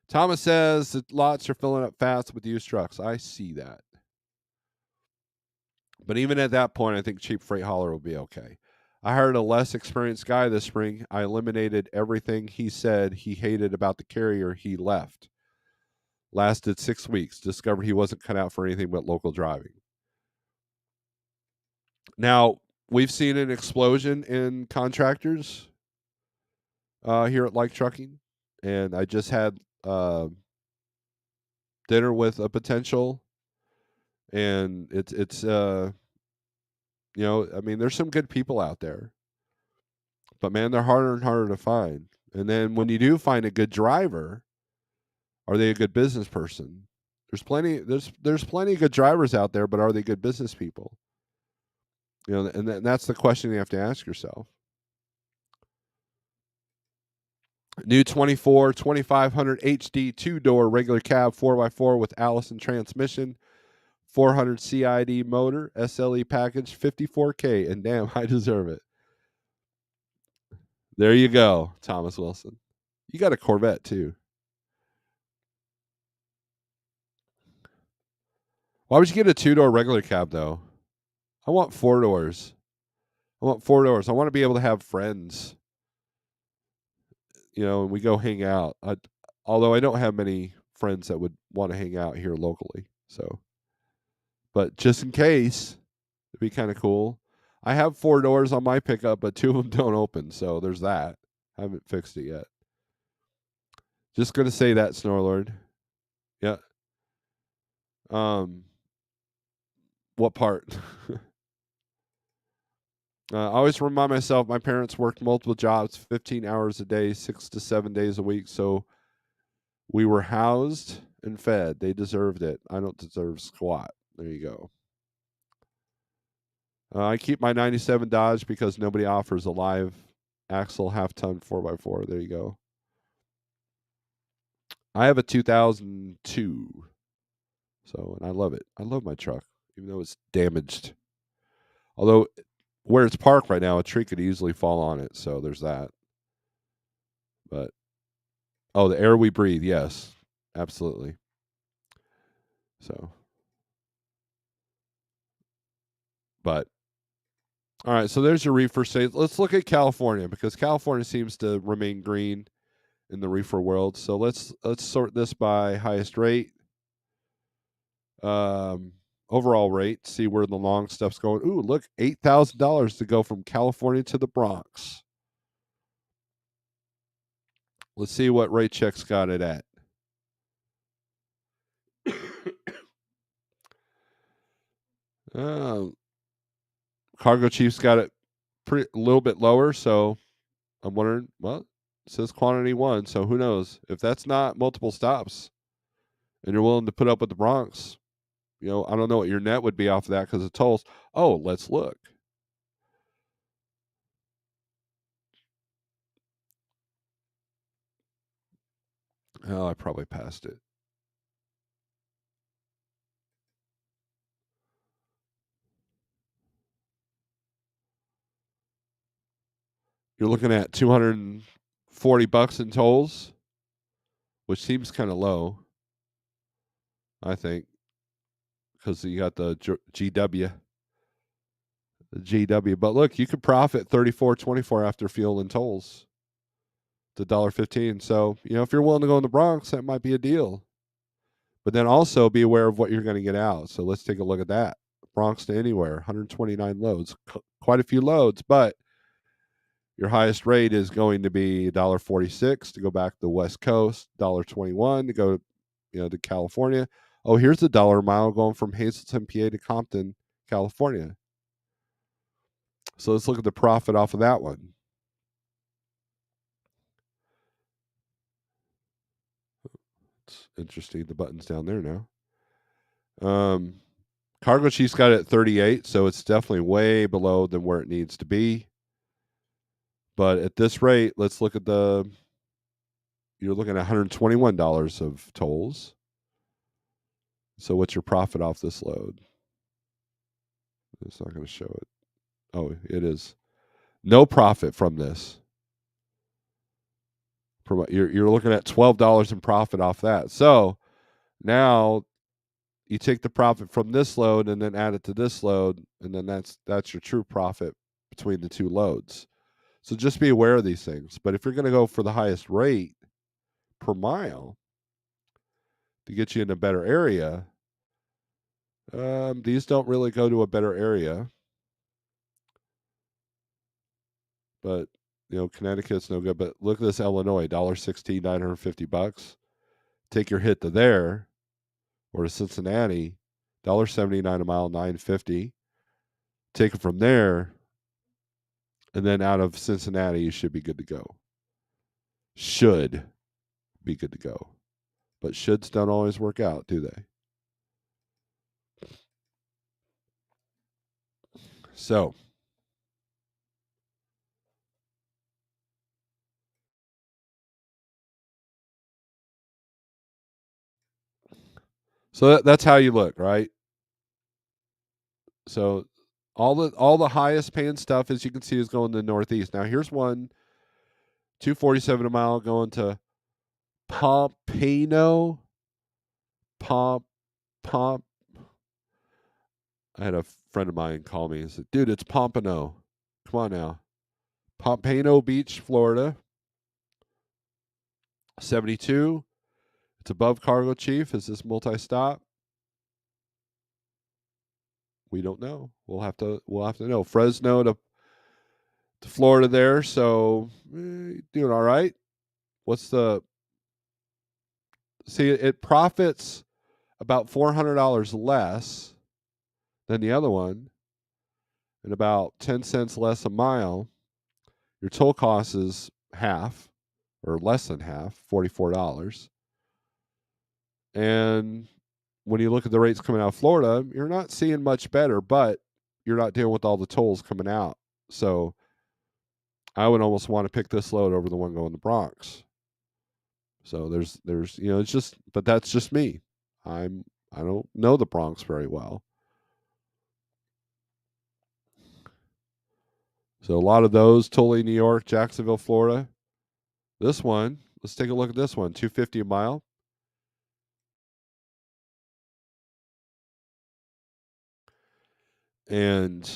Thomas says that lots are filling up fast with used trucks. I see that. But even at that point, I think cheap freight hauler will be okay. I hired a less experienced guy this spring. I eliminated everything he said he hated about the carrier he left. Lasted 6 weeks. Discovered he wasn't cut out for anything but local driving. Now, we've seen an explosion in contractors here at Like Trucking, and I just had dinner with a potential, and it's I mean, there's some good people out there, but man, they're harder and harder to find. And then when you do find a good driver, are they a good business person? There's plenty of good drivers out there, but are they good business people? And that's the question you have to ask yourself. New 2500 HD 2-door regular cab 4x4 with Allison transmission, 400 CID motor, SLE package, 54K, and damn, I deserve it. There you go, Thomas Wilson. You got a Corvette too. Why would you get a 2-door regular cab though? I want 4 doors. I want to be able to have friends, and we go hang out. Although I don't have many friends that would want to hang out here locally. So, but just in case, it'd be kind of cool. I have 4 doors on my pickup, but 2 of them don't open. So there's that. I haven't fixed it yet. Just gonna say that, Snorelord. Yeah. What part? I always remind myself my parents worked multiple jobs, 15 hours a day, 6 to 7 days a week. So we were housed and fed. They deserved it. I don't deserve squat. There you go. I keep my 97 Dodge because nobody offers a live axle half-ton 4x4. There you go. I have a 2002. So, and I love it. I love my truck, even though it's damaged. Although, where it's parked right now, a tree could easily fall on it. So, there's that. But, the air we breathe. Yes, absolutely. So, but, all right. So, there's your reefer state. Let's look at California because California seems to remain green in the reefer world. So, let's sort this by highest rate. Overall rate, see where the long stuff's going. Ooh, look, $8,000 to go from California to the Bronx. Let's see what rate check's got it at. Cargo Chief's got it a little bit lower, so I'm wondering, well, it says quantity 1, so who knows? If that's not multiple stops and you're willing to put up with the Bronx, I don't know what your net would be off of that because of tolls. Oh, let's look. Oh, I probably passed it. You're looking at $240 in tolls, which seems kind of low, I think, because you got the GW. But look, you could profit $34.24 after fuel and tolls. It's $1.15. So, if you're willing to go in the Bronx, that might be a deal. But then also be aware of what you're going to get out. So let's take a look at that. Bronx to anywhere, 129 loads, quite a few loads, but your highest rate is going to be $1.46 to go back to the West Coast, $1.21 to go, to California. Oh, here's the dollar a mile going from Hazleton, PA to Compton, California. So let's look at the profit off of that one. It's interesting. The button's down there now. Cargo Chief's got it at 38, so it's definitely way below than where it needs to be. But at this rate, let's look at you're looking at $121 of tolls. So what's your profit off this load? It's not going to show it. Oh, it is. No profit from this. You're looking at $12 in profit off that. So now you take the profit from this load and then add it to this load, and then that's your true profit between the two loads. So just be aware of these things. But if you're going to go for the highest rate per mile, to get you in a better area. These don't really go to a better area, but Connecticut's no good. But look at this Illinois, $1.16, $950. Take your hit to there, or to Cincinnati, $1.79 a mile, $950. Take it from there, and then out of Cincinnati, you should be good to go. Should be good to go. But shoulds don't always work out, do they? So that's how you look, right? So all the highest paying stuff, as you can see, is going to the Northeast. Now here's one, 247 a mile going to Pompano. Pomp Pomp. I had a friend of mine call me and said, "Dude, it's Pompano. Come on now, Pompano Beach, Florida. 72. It's above Cargo Chief. Is this multi-stop? We don't know. We'll have to know. Fresno to Florida there. So doing all right. What's the see? It profits about $400 less than the other one, and about 10 cents less a mile. Your toll cost is half or less than half, $44. And when you look at the rates coming out of Florida, you're not seeing much better, but you're not dealing with all the tolls coming out. So I would almost want to pick this load over the one going to the Bronx. So there's it's just, but that's just me. I don't know the Bronx very well. So a lot of those, Tully, New York, Jacksonville, Florida. This one, let's take a look at this one, 250 a mile. And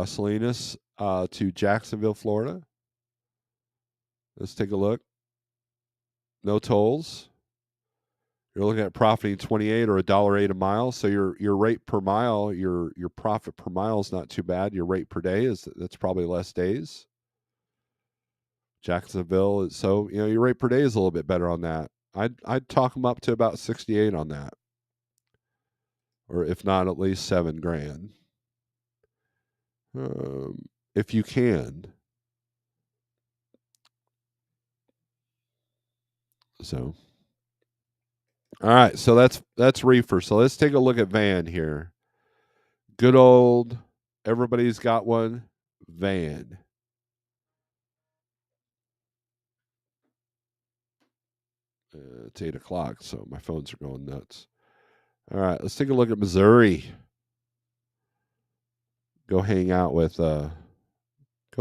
Salinas to Jacksonville, Florida. Let's take a look. No tolls. You're looking at profiting 28 or $1.08 a mile. So your rate per mile, your profit per mile is not too bad. Your rate per day that's probably less days. Jacksonville, so your rate per day is a little bit better on that. I'd talk them up to about 68 on that, or if not, at least $7,000, if you can. So, all right, so that's reefer. So let's take a look at van here. Good old, everybody's got one, van. It's 8 o'clock, so my phones are going nuts. All right, let's take a look at Missouri. Go hang out with go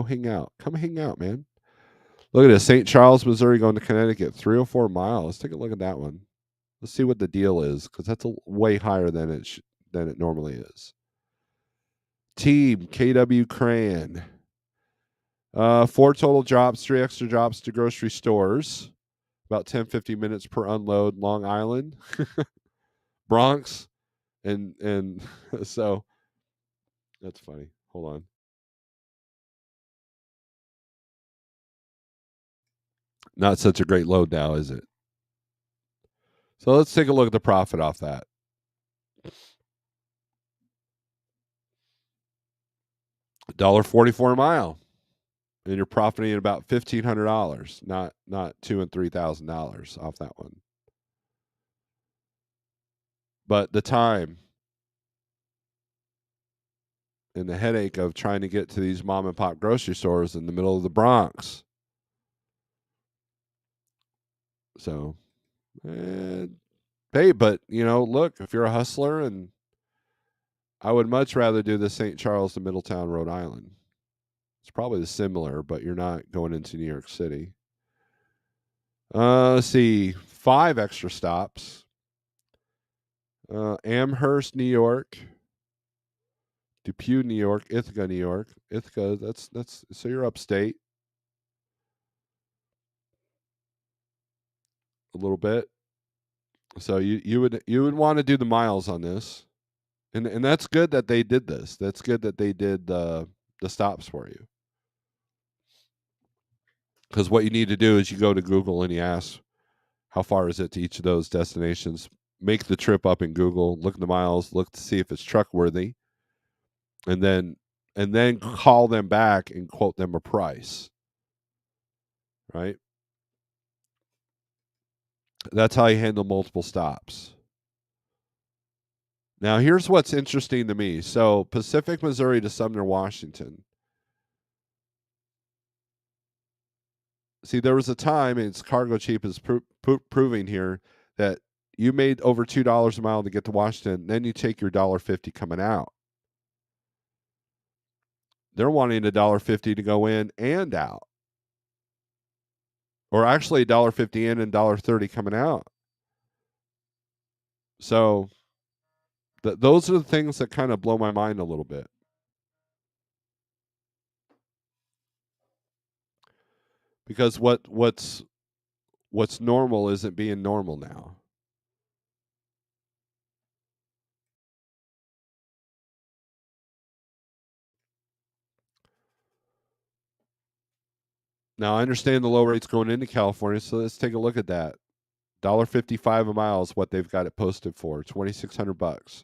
hang out. Come hang out, man. Look at this. St. Charles, Missouri going to Connecticut. 304 miles. Let's take a look at that one. Let's see what the deal is, because that's way higher than it normally is. Team KW Cran. 4 total drops, 3 extra drops to grocery stores. About 10-15 minutes per unload. Long Island, Bronx, and so that's funny. Hold on. Not such a great load now, is it? So let's take a look at the profit off that. $1.44 a mile, and you're profiting about $1,500, not $2,000 and $3,000 off that one. But the time and the headache of trying to get to these mom and pop grocery stores in the middle of the Bronx. So, hey, but look, if you're a hustler, and I would much rather do the St. Charles to Middletown, Rhode Island. It's probably similar, but you're not going into New York City. Let's see, 5 extra stops. Amherst, New York. Depew, New York. Ithaca, New York. Ithaca, that's so you're upstate a little bit. So you would want to do the miles on this, and that's good that they did this. That's good that they did the stops for you. Because what you need to do is you go to Google and you ask how far is it to each of those destinations. Make the trip up in Google, look at the miles, look to see if it's truck worthy, and then call them back and quote them a price. Right? That's how you handle multiple stops. Now, here's what's interesting to me. So, Pacific, Missouri to Sumner, Washington. See, there was a time, and it's Cargo Cheap is proving here that you made over $2 a mile to get to Washington. Then you take your $1.50 coming out. They're wanting $1.50 to go in and out, or actually $1.50 in and $1.30 coming out. So, those are the things that kind of blow my mind a little bit. Because what's normal isn't being normal now. Now I understand the low rates going into California, so let's take a look at that. $1.55 a mile is what they've got it posted for. $2,600.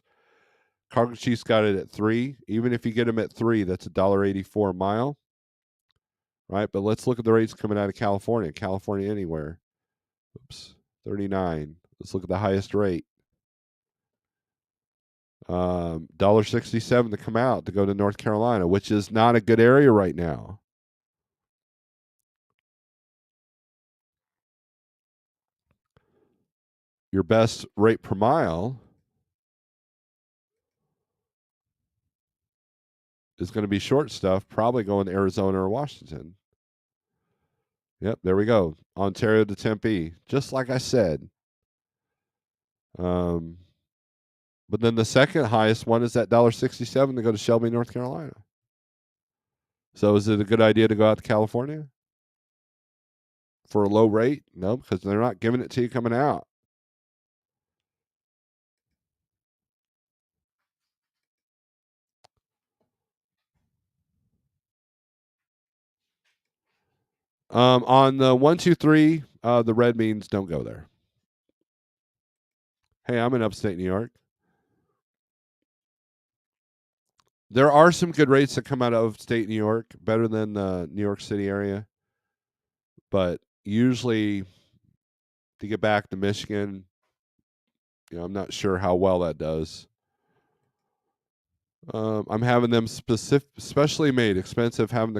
Cargo Chief's got it at 3. Even if you get them at 3, that's $1.84 a mile. Right? But let's look at the rates coming out of California. California anywhere. Oops. 39. Let's look at the highest rate. $1.67 to come out to go to North Carolina, which is not a good area right now. Your best rate per mile is going to be short stuff, probably going to Arizona or Washington. Yep, there we go. Ontario to Tempe, just like I said. But then the second highest one is that $1.67 to go to Shelby, North Carolina. So is it a good idea to go out to California for a low rate? No, because they're not giving it to you coming out. On the 123, the red means don't go there. Hey, I'm in upstate New York. There are some good rates that come out of upstate New York, better than the New York City area. But usually to get back to Michigan, I'm not sure how well that does. I'm having them specially made expensive, having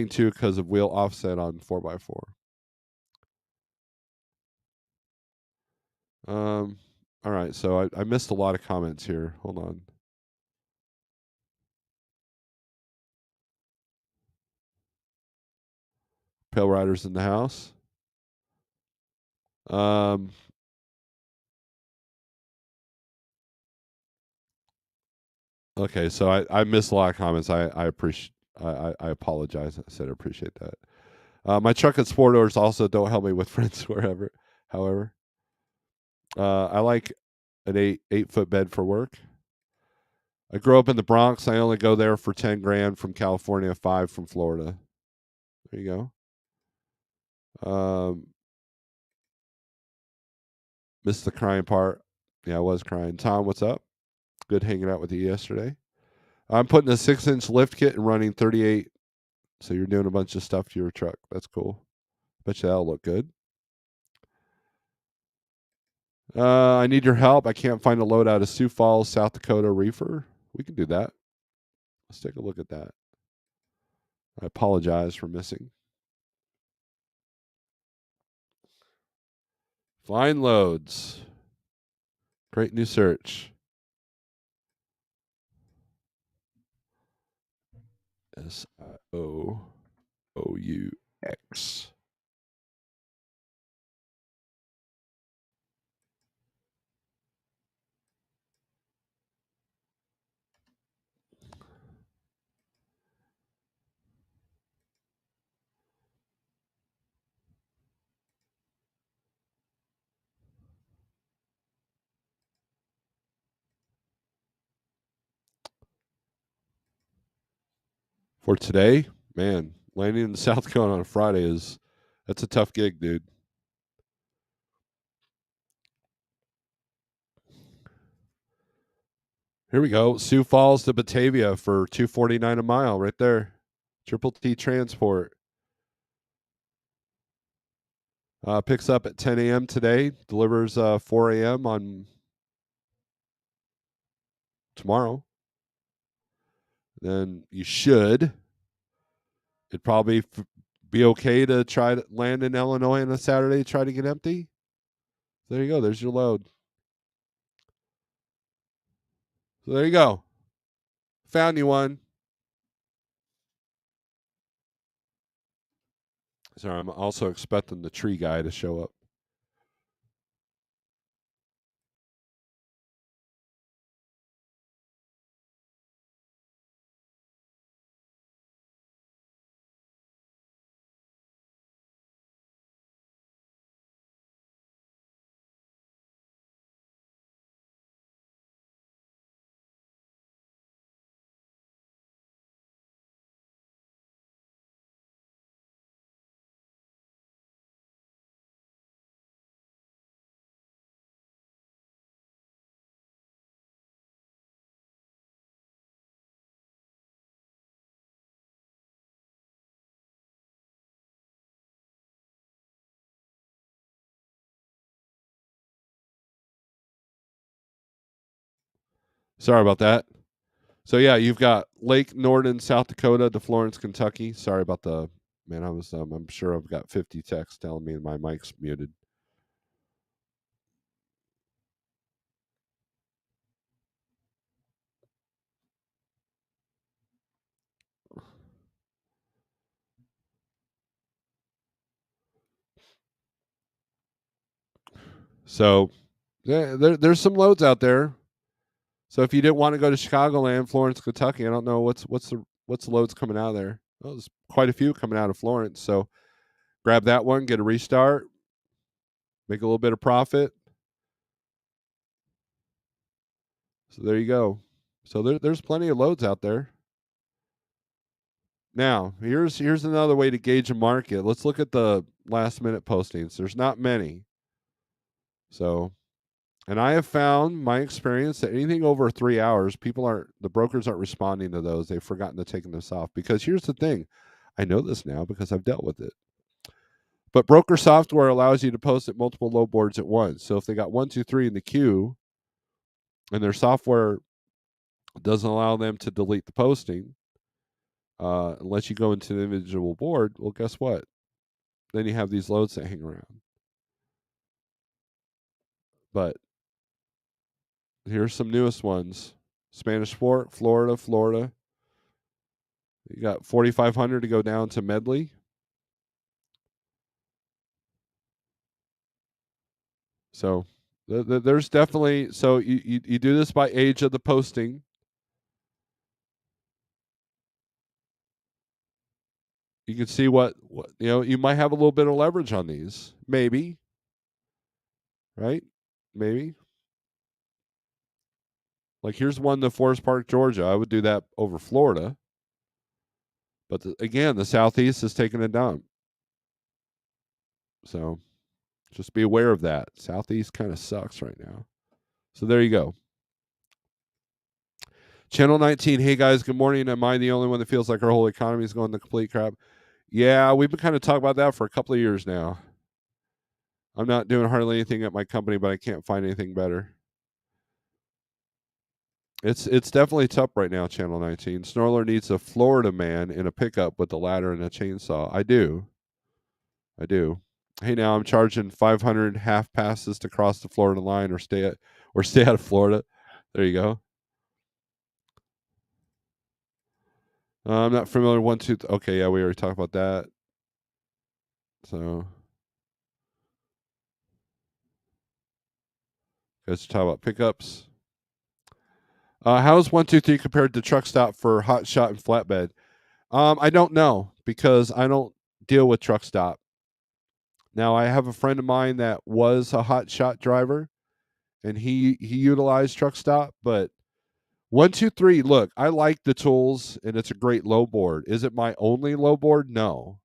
to because of wheel offset on 4x4. All right, so I missed a lot of comments here. Hold on. Pale Riders in the house. Um, okay, so I missed a lot of comments. I appreciate. I apologize. I said I appreciate that. My truck and sport orders also don't help me with friends wherever. However, I like an 8-foot bed for work. I grew up in the Bronx. I only go there for 10 grand from California, 5 from Florida. There you go. Missed the crying part. Yeah, I was crying. Tom, what's up? Good hanging out with you yesterday. I'm putting a 6-inch lift kit and running 38. So you're doing a bunch of stuff to your truck. That's cool. Bet you that'll look good. I need your help. I can't find a load out of Sioux Falls, South Dakota reefer. We can do that. Let's take a look at that. I apologize for missing. Find loads. Great new search. SIOOUX. For today, man, landing in South Dakota on a Friday that's a tough gig, dude. Here we go. Sioux Falls to Batavia for $2.49 a mile, right there. Triple T Transport. Picks up at 10 a.m. today. Delivers 4 a.m. on tomorrow. Then you should. It'd probably be okay to try to land in Illinois on a Saturday. Try to get empty. There you go. There's your load. So there you go. Found you one. Sorry, I'm also expecting the tree guy to show up. Sorry about that. So yeah, you've got Lake Norden, South Dakota to Florence, Kentucky. Sorry about the man. I was I'm sure I've got 50 texts telling me my mic's muted. So there's some loads out there. So if you didn't want to go to Chicagoland, Florence, Kentucky, I don't know what's the loads coming out of there. Well, there's quite a few coming out of Florence. So grab that one, get a restart, make a little bit of profit. So there you go. So there's plenty of loads out there. Now, here's another way to gauge a market. Let's look at the last minute postings. There's not many. So, and I have found my experience that anything over 3 hours, the brokers aren't responding to those. They've forgotten to take this off. Because here's the thing. I know this now because I've dealt with it. But broker software allows you to post at multiple load boards at once. So if they got 1, 2, 3 in the queue and their software doesn't allow them to delete the posting, unless you go into the individual board, well, guess what? Then you have these loads that hang around. But here's some newest ones. Spanish Fort, Florida. You got 4,500 to go down to Medley. So there's definitely, so you do this by age of the posting. You can see what you might have a little bit of leverage on these, maybe, right? Maybe. Like here's one to Forest Park, Georgia. I would do that over Florida. But again, the Southeast is taking a dump. So just be aware of that. Southeast kind of sucks right now. So there you go. Channel 19. Hey guys, good morning. Am I the only one that feels like our whole economy is going to complete crap? Yeah, we've been kind of talking about that for a couple of years now. I'm not doing hardly anything at my company, but I can't find anything better. It's definitely tough right now, Channel 19. Snorelord needs a Florida man in a pickup with a ladder and a chainsaw. I do. Hey, now I'm charging 500 half passes to cross the Florida line or stay out of Florida. There you go. I'm not familiar. 1, 2. Okay, yeah, we already talked about that. So, guys, talk about pickups. How's 1, 2, 3 compared to truck stop for hot shot and flatbed? I don't know because I don't deal with truck stop. Now I have a friend of mine that was a hot shot driver, and he utilized truck stop, but One, two, three. Look, I like the tools, and it's a great low board. Is it my only low board? No.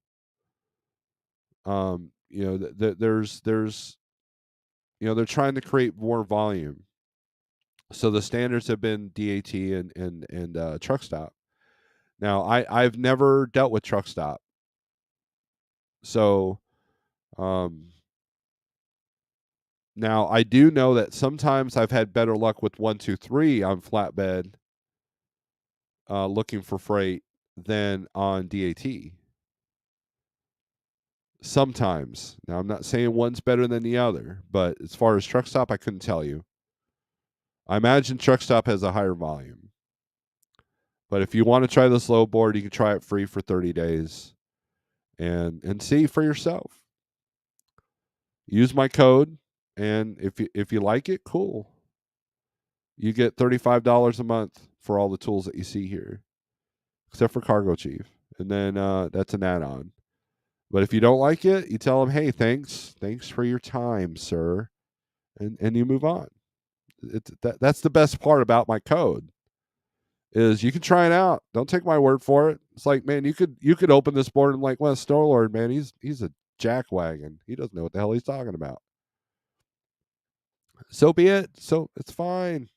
There's they're trying to create more volume. So the standards have been DAT and truck stop. Now I've never dealt with truck stop, so um, now I do know that sometimes I've had better luck with 123 on flatbed, looking for freight than on DAT. Sometimes. Now I'm not saying one's better than the other, but as far as truck stop, I couldn't tell you. I imagine truck stop has a higher volume. But if you want to try this low board, you can try it free for 30 days and see for yourself. Use my code, and if you like it, cool. You get $35 a month for all the tools that you see here, except for Cargo Chief, and then that's an add-on. But if you don't like it, you tell them, "Hey, thanks for your time, sir," and you move on. That's the best part about my code is you can try it out. Don't take my word for it. It's like, man, you could open this board and like, well, Snorelord, man, he's a jackwagon. He doesn't know what the hell he's talking about. So be it. So it's fine.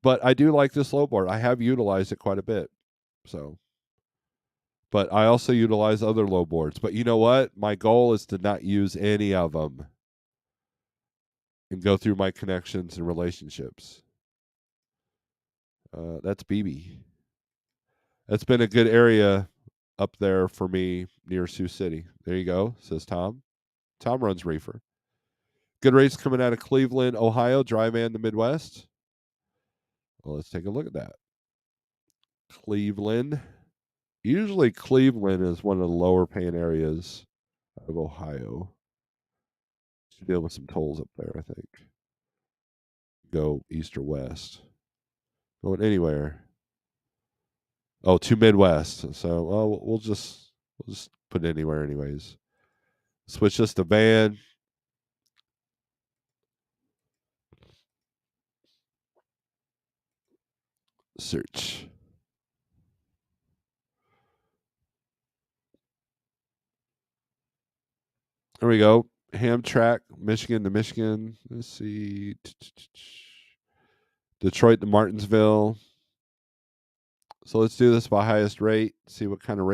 But I do like this low board. I have utilized it quite a bit. So, but I also utilize other low boards. But you know what? My goal is to not use any of them and go through my connections and relationships. That's BB. That's been a good area up there for me near Sioux City. There you go, says Tom. Tom runs Reefer. Good rates coming out of Cleveland, Ohio, dry van the Midwest. Well, let's take a look at that. Cleveland. Usually Cleveland is one of the lower paying areas of Ohio. Should deal with some tolls up there, I think. Go east or west. Going anywhere. Oh, to Midwest. So we'll just put anywhere anyways. Switch this to van. Search. There we go. Hamtramck, Michigan to Michigan. Let's see. Detroit to Martinsville. So let's do this by highest rate. See what kind of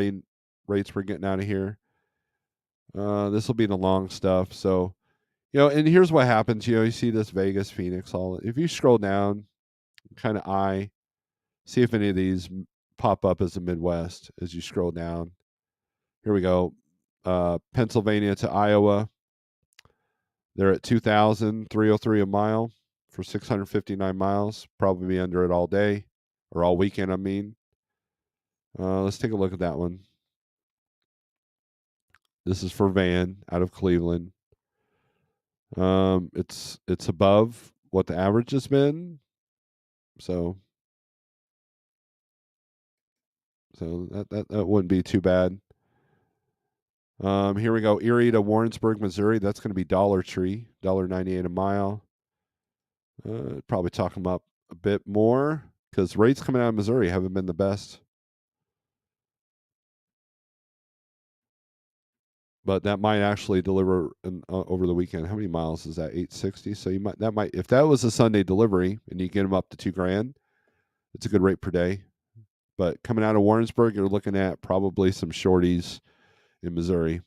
rates we're getting out of here. This will be the long stuff. So, and here's what happens. You see this Vegas, Phoenix, all. If you scroll down, kind of see if any of these pop up as the Midwest as you scroll down. Here we go. Pennsylvania to Iowa. They're at 2,303 a mile for 659 miles. Probably be under it all day or all weekend, I mean. Let's take a look at that one. This is for van out of Cleveland. It's above what the average has been. So that wouldn't be too bad. Here we go. Erie to Warrensburg, Missouri. That's going to be Dollar Tree, $1.98 a mile. Probably talk them up a bit more because rates coming out of Missouri haven't been the best. But that might actually deliver over the weekend. How many miles is that? 860. So if that was a Sunday delivery and you get them up to $2,000, it's a good rate per day. But coming out of Warrensburg, you're looking at probably some shorties in Missouri,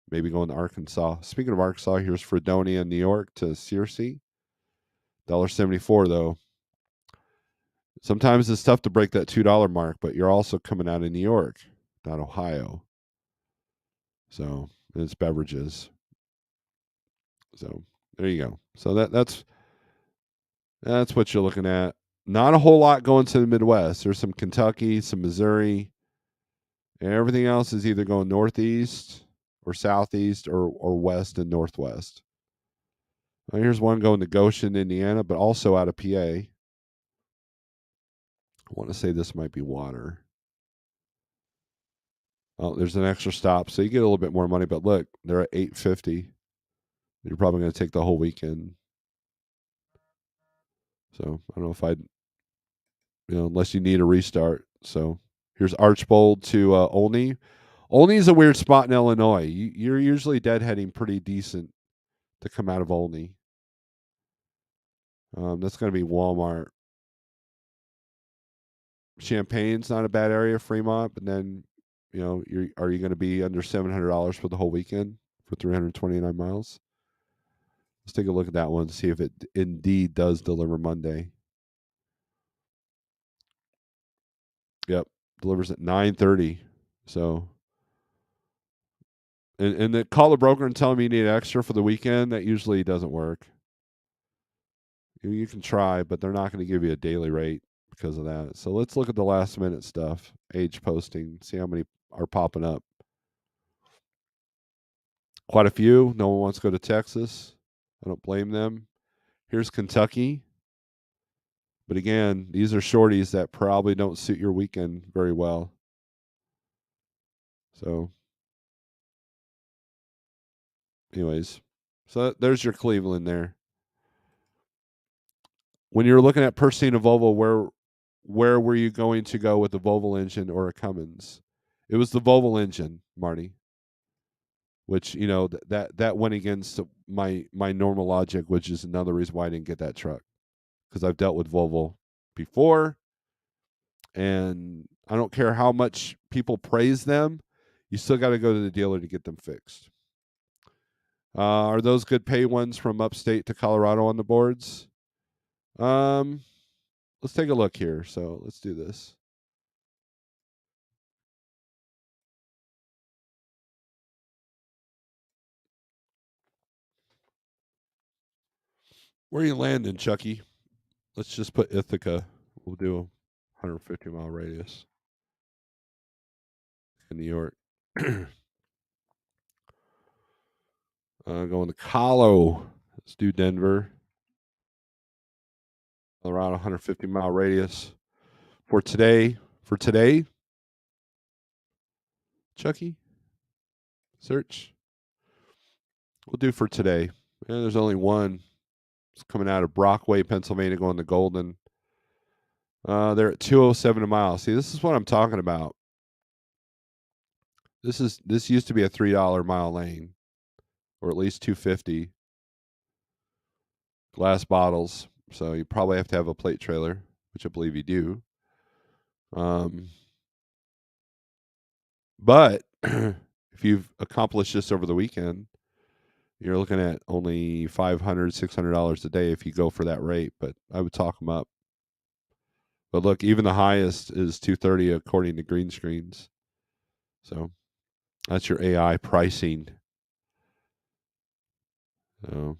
maybe going to Arkansas. Speaking of Arkansas, here's Fredonia, New York to Searcy. $1.74 though. Sometimes it's tough to break that $2 mark, but you're also coming out of New York, not Ohio. So it's beverages. So there you go. So that's what you're looking at. Not a whole lot going to the Midwest. There's some Kentucky, some Missouri, and everything else is either going northeast or southeast or west and northwest. Here's one going to Goshen, Indiana, but also out of PA. I want to say this might be water. Oh, there's an extra stop, so you get a little bit more money. But look, they're at $8.50. You're probably going to take the whole weekend. So I don't know if I'd unless you need a restart. So here's Archbold to Olney. Olney is a weird spot in Illinois. You're usually deadheading pretty decent to come out of Olney. That's going to be Walmart. Champagne's not a bad area, Fremont, but then are you going to be under $700 for the whole weekend for 329 miles? Let's take a look at that one to see if it indeed does deliver Monday. Yep, delivers at 9:30. So, and the call the broker and tell them you need extra for the weekend. That usually doesn't work. You can try, but they're not going to give you a daily rate because of that. So let's look at the last minute stuff. Age posting. See how many are popping up. Quite a few. No one wants to go to Texas. I don't blame them. Here's Kentucky. But again, these are shorties that probably don't suit your weekend very well. So, anyways, so there's your Cleveland there. When you're looking at purchasing a Volvo, where were you going to go with a Volvo engine or a Cummins? It was the Volvo engine, Marty. Which that went against my normal logic, which is another reason why I didn't get that truck, because I've dealt with Volvo before, and I don't care how much people praise them, you still got to go to the dealer to get them fixed. Are those good pay ones from upstate to Colorado on the boards? Let's take a look here. So let's do this. Where are you landing, Chucky? Let's just put Ithaca. We'll do a 150-mile radius in New York. Going to Colo. Let's do Denver. Around 150-mile radius for today. For today, Chucky, search. We'll do for today. And there's only one. It's coming out of Brockway, Pennsylvania, going to Golden. They're at 207 a mile. See, this is what I'm talking about. This used to be a $3 mile lane, or at least 250. Glass bottles, so you probably have to have a plate trailer, which I believe you do. But if you've accomplished this over the weekend, you're looking at only $500, $600 a day if you go for that rate. But I would talk them up. But look, even the highest is 230 according to Green Screens. So that's your AI pricing. So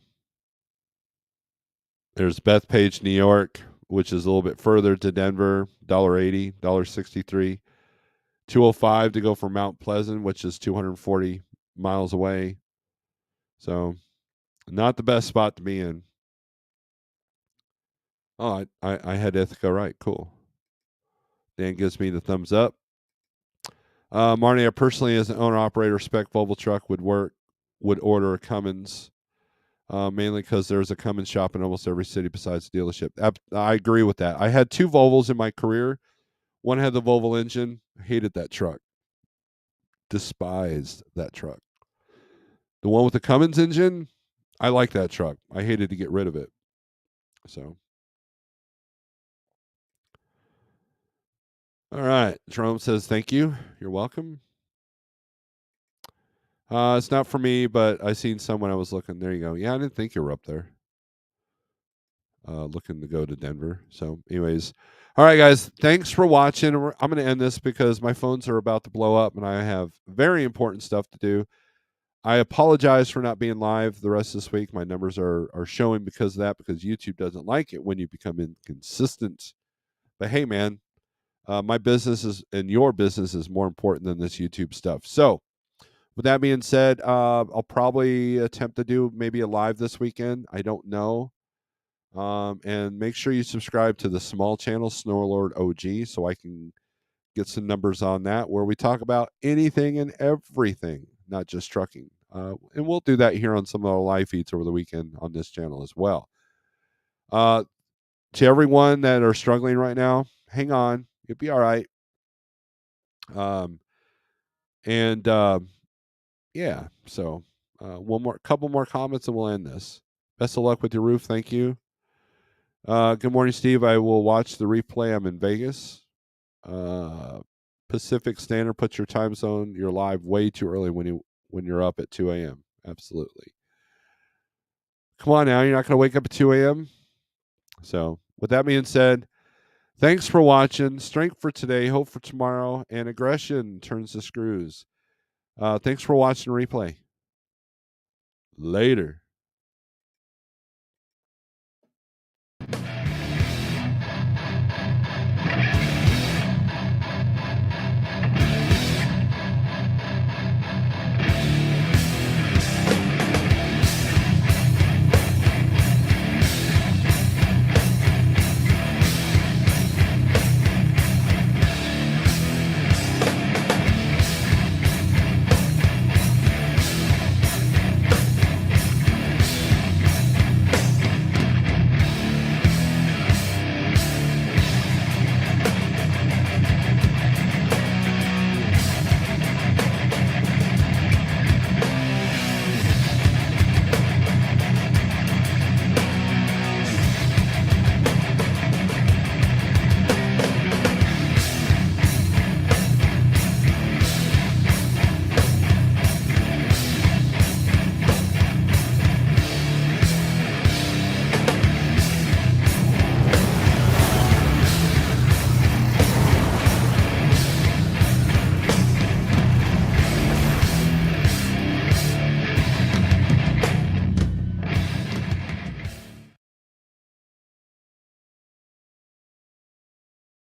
there's Bethpage, New York, which is a little bit further to Denver, $1.80, $1.63. 205 to go for Mount Pleasant, which is 240 miles away. So not the best spot to be in. Oh, I had Ithaca right. Cool. Dan gives me the thumbs up. Marnie, I personally, as an owner-operator spec Volvo truck, would order a Cummins, mainly because there's a Cummins shop in almost every city besides the dealership. I agree with that. I had 2 Volvos in my career. One had the Volvo engine. I hated that truck. Despised that truck. The one with the Cummins engine, I like that truck. I hated to get rid of it. So, all right. Jerome says, thank you. You're welcome. It's not for me, but I seen some when I was looking. There you go. Yeah, I didn't think you were up there. Looking to go to Denver. So, anyways, all right, guys. Thanks for watching. I'm going to end this because my phones are about to blow up and I have very important stuff to do. I apologize for not being live the rest of this week. My numbers are showing because of that, because YouTube doesn't like it when you become inconsistent. But hey, man, my business is and your business is more important than this YouTube stuff. So, with that being said, I'll probably attempt to do maybe a live this weekend. I don't know. And make sure you subscribe to the small channel, Snorelord OG, so I can get some numbers on that, where we talk about anything and everything, not just trucking. And we'll do that here on some of our live feeds over the weekend on this channel as well. To everyone that are struggling right now, hang on. You'll be all right. And yeah, so couple more comments, and we'll end this. Best of luck with your roof. Thank you. Good morning, Steve. I will watch the replay. I'm in Vegas. Pacific Standard. Put your time zone. You're live way too early when you're up at 2 a.m. Absolutely. Come on now. You're not going to wake up at 2 a.m. So, with that being said, thanks for watching. Strength for today, hope for tomorrow, and aggression turns the screws. Thanks for watching replay. Later.